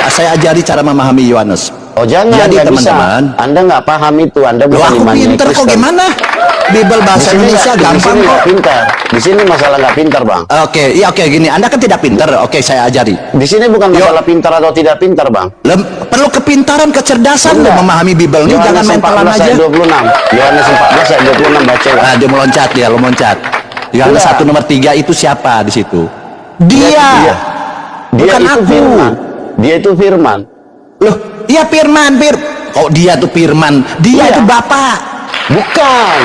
Saya ajari cara memahami Yohanes. Oh jangan, Jadi nggak bisa. teman-teman, Anda nggak paham itu. Anda loh, bukan aku imannya pinter kok, Kristen. gimana? Bibel bahasa Indonesia gampang kok. Pintar. Di sini masalah nggak pintar, Bang. Oke, gini. Anda kan tidak pinter. Oke, saya ajari. Di sini bukan masalah pintar atau tidak pintar, Bang. Perlu kepintaran, kecerdasan Enggak. loh memahami Bibel ini. Jangan main pelan aja. ayat 26. Yohanes 14 ayat 26 baca. Nah, dia meloncat, lo loncat. Yohanes Enggak. 1 nomor 3 itu siapa di situ? Dia Bukan itu aku. firman. Dia itu firman. Loh, iya firman, kok dia tuh firman? Dia Iya. itu Bapak. Bukan.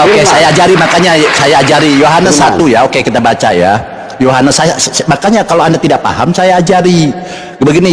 Oke, Firman. saya ajari, makanya saya ajari Yohanes Firman. 1 ya. Oke, kita baca ya. Yohanes, makanya kalau Anda tidak paham saya ajari. Begini,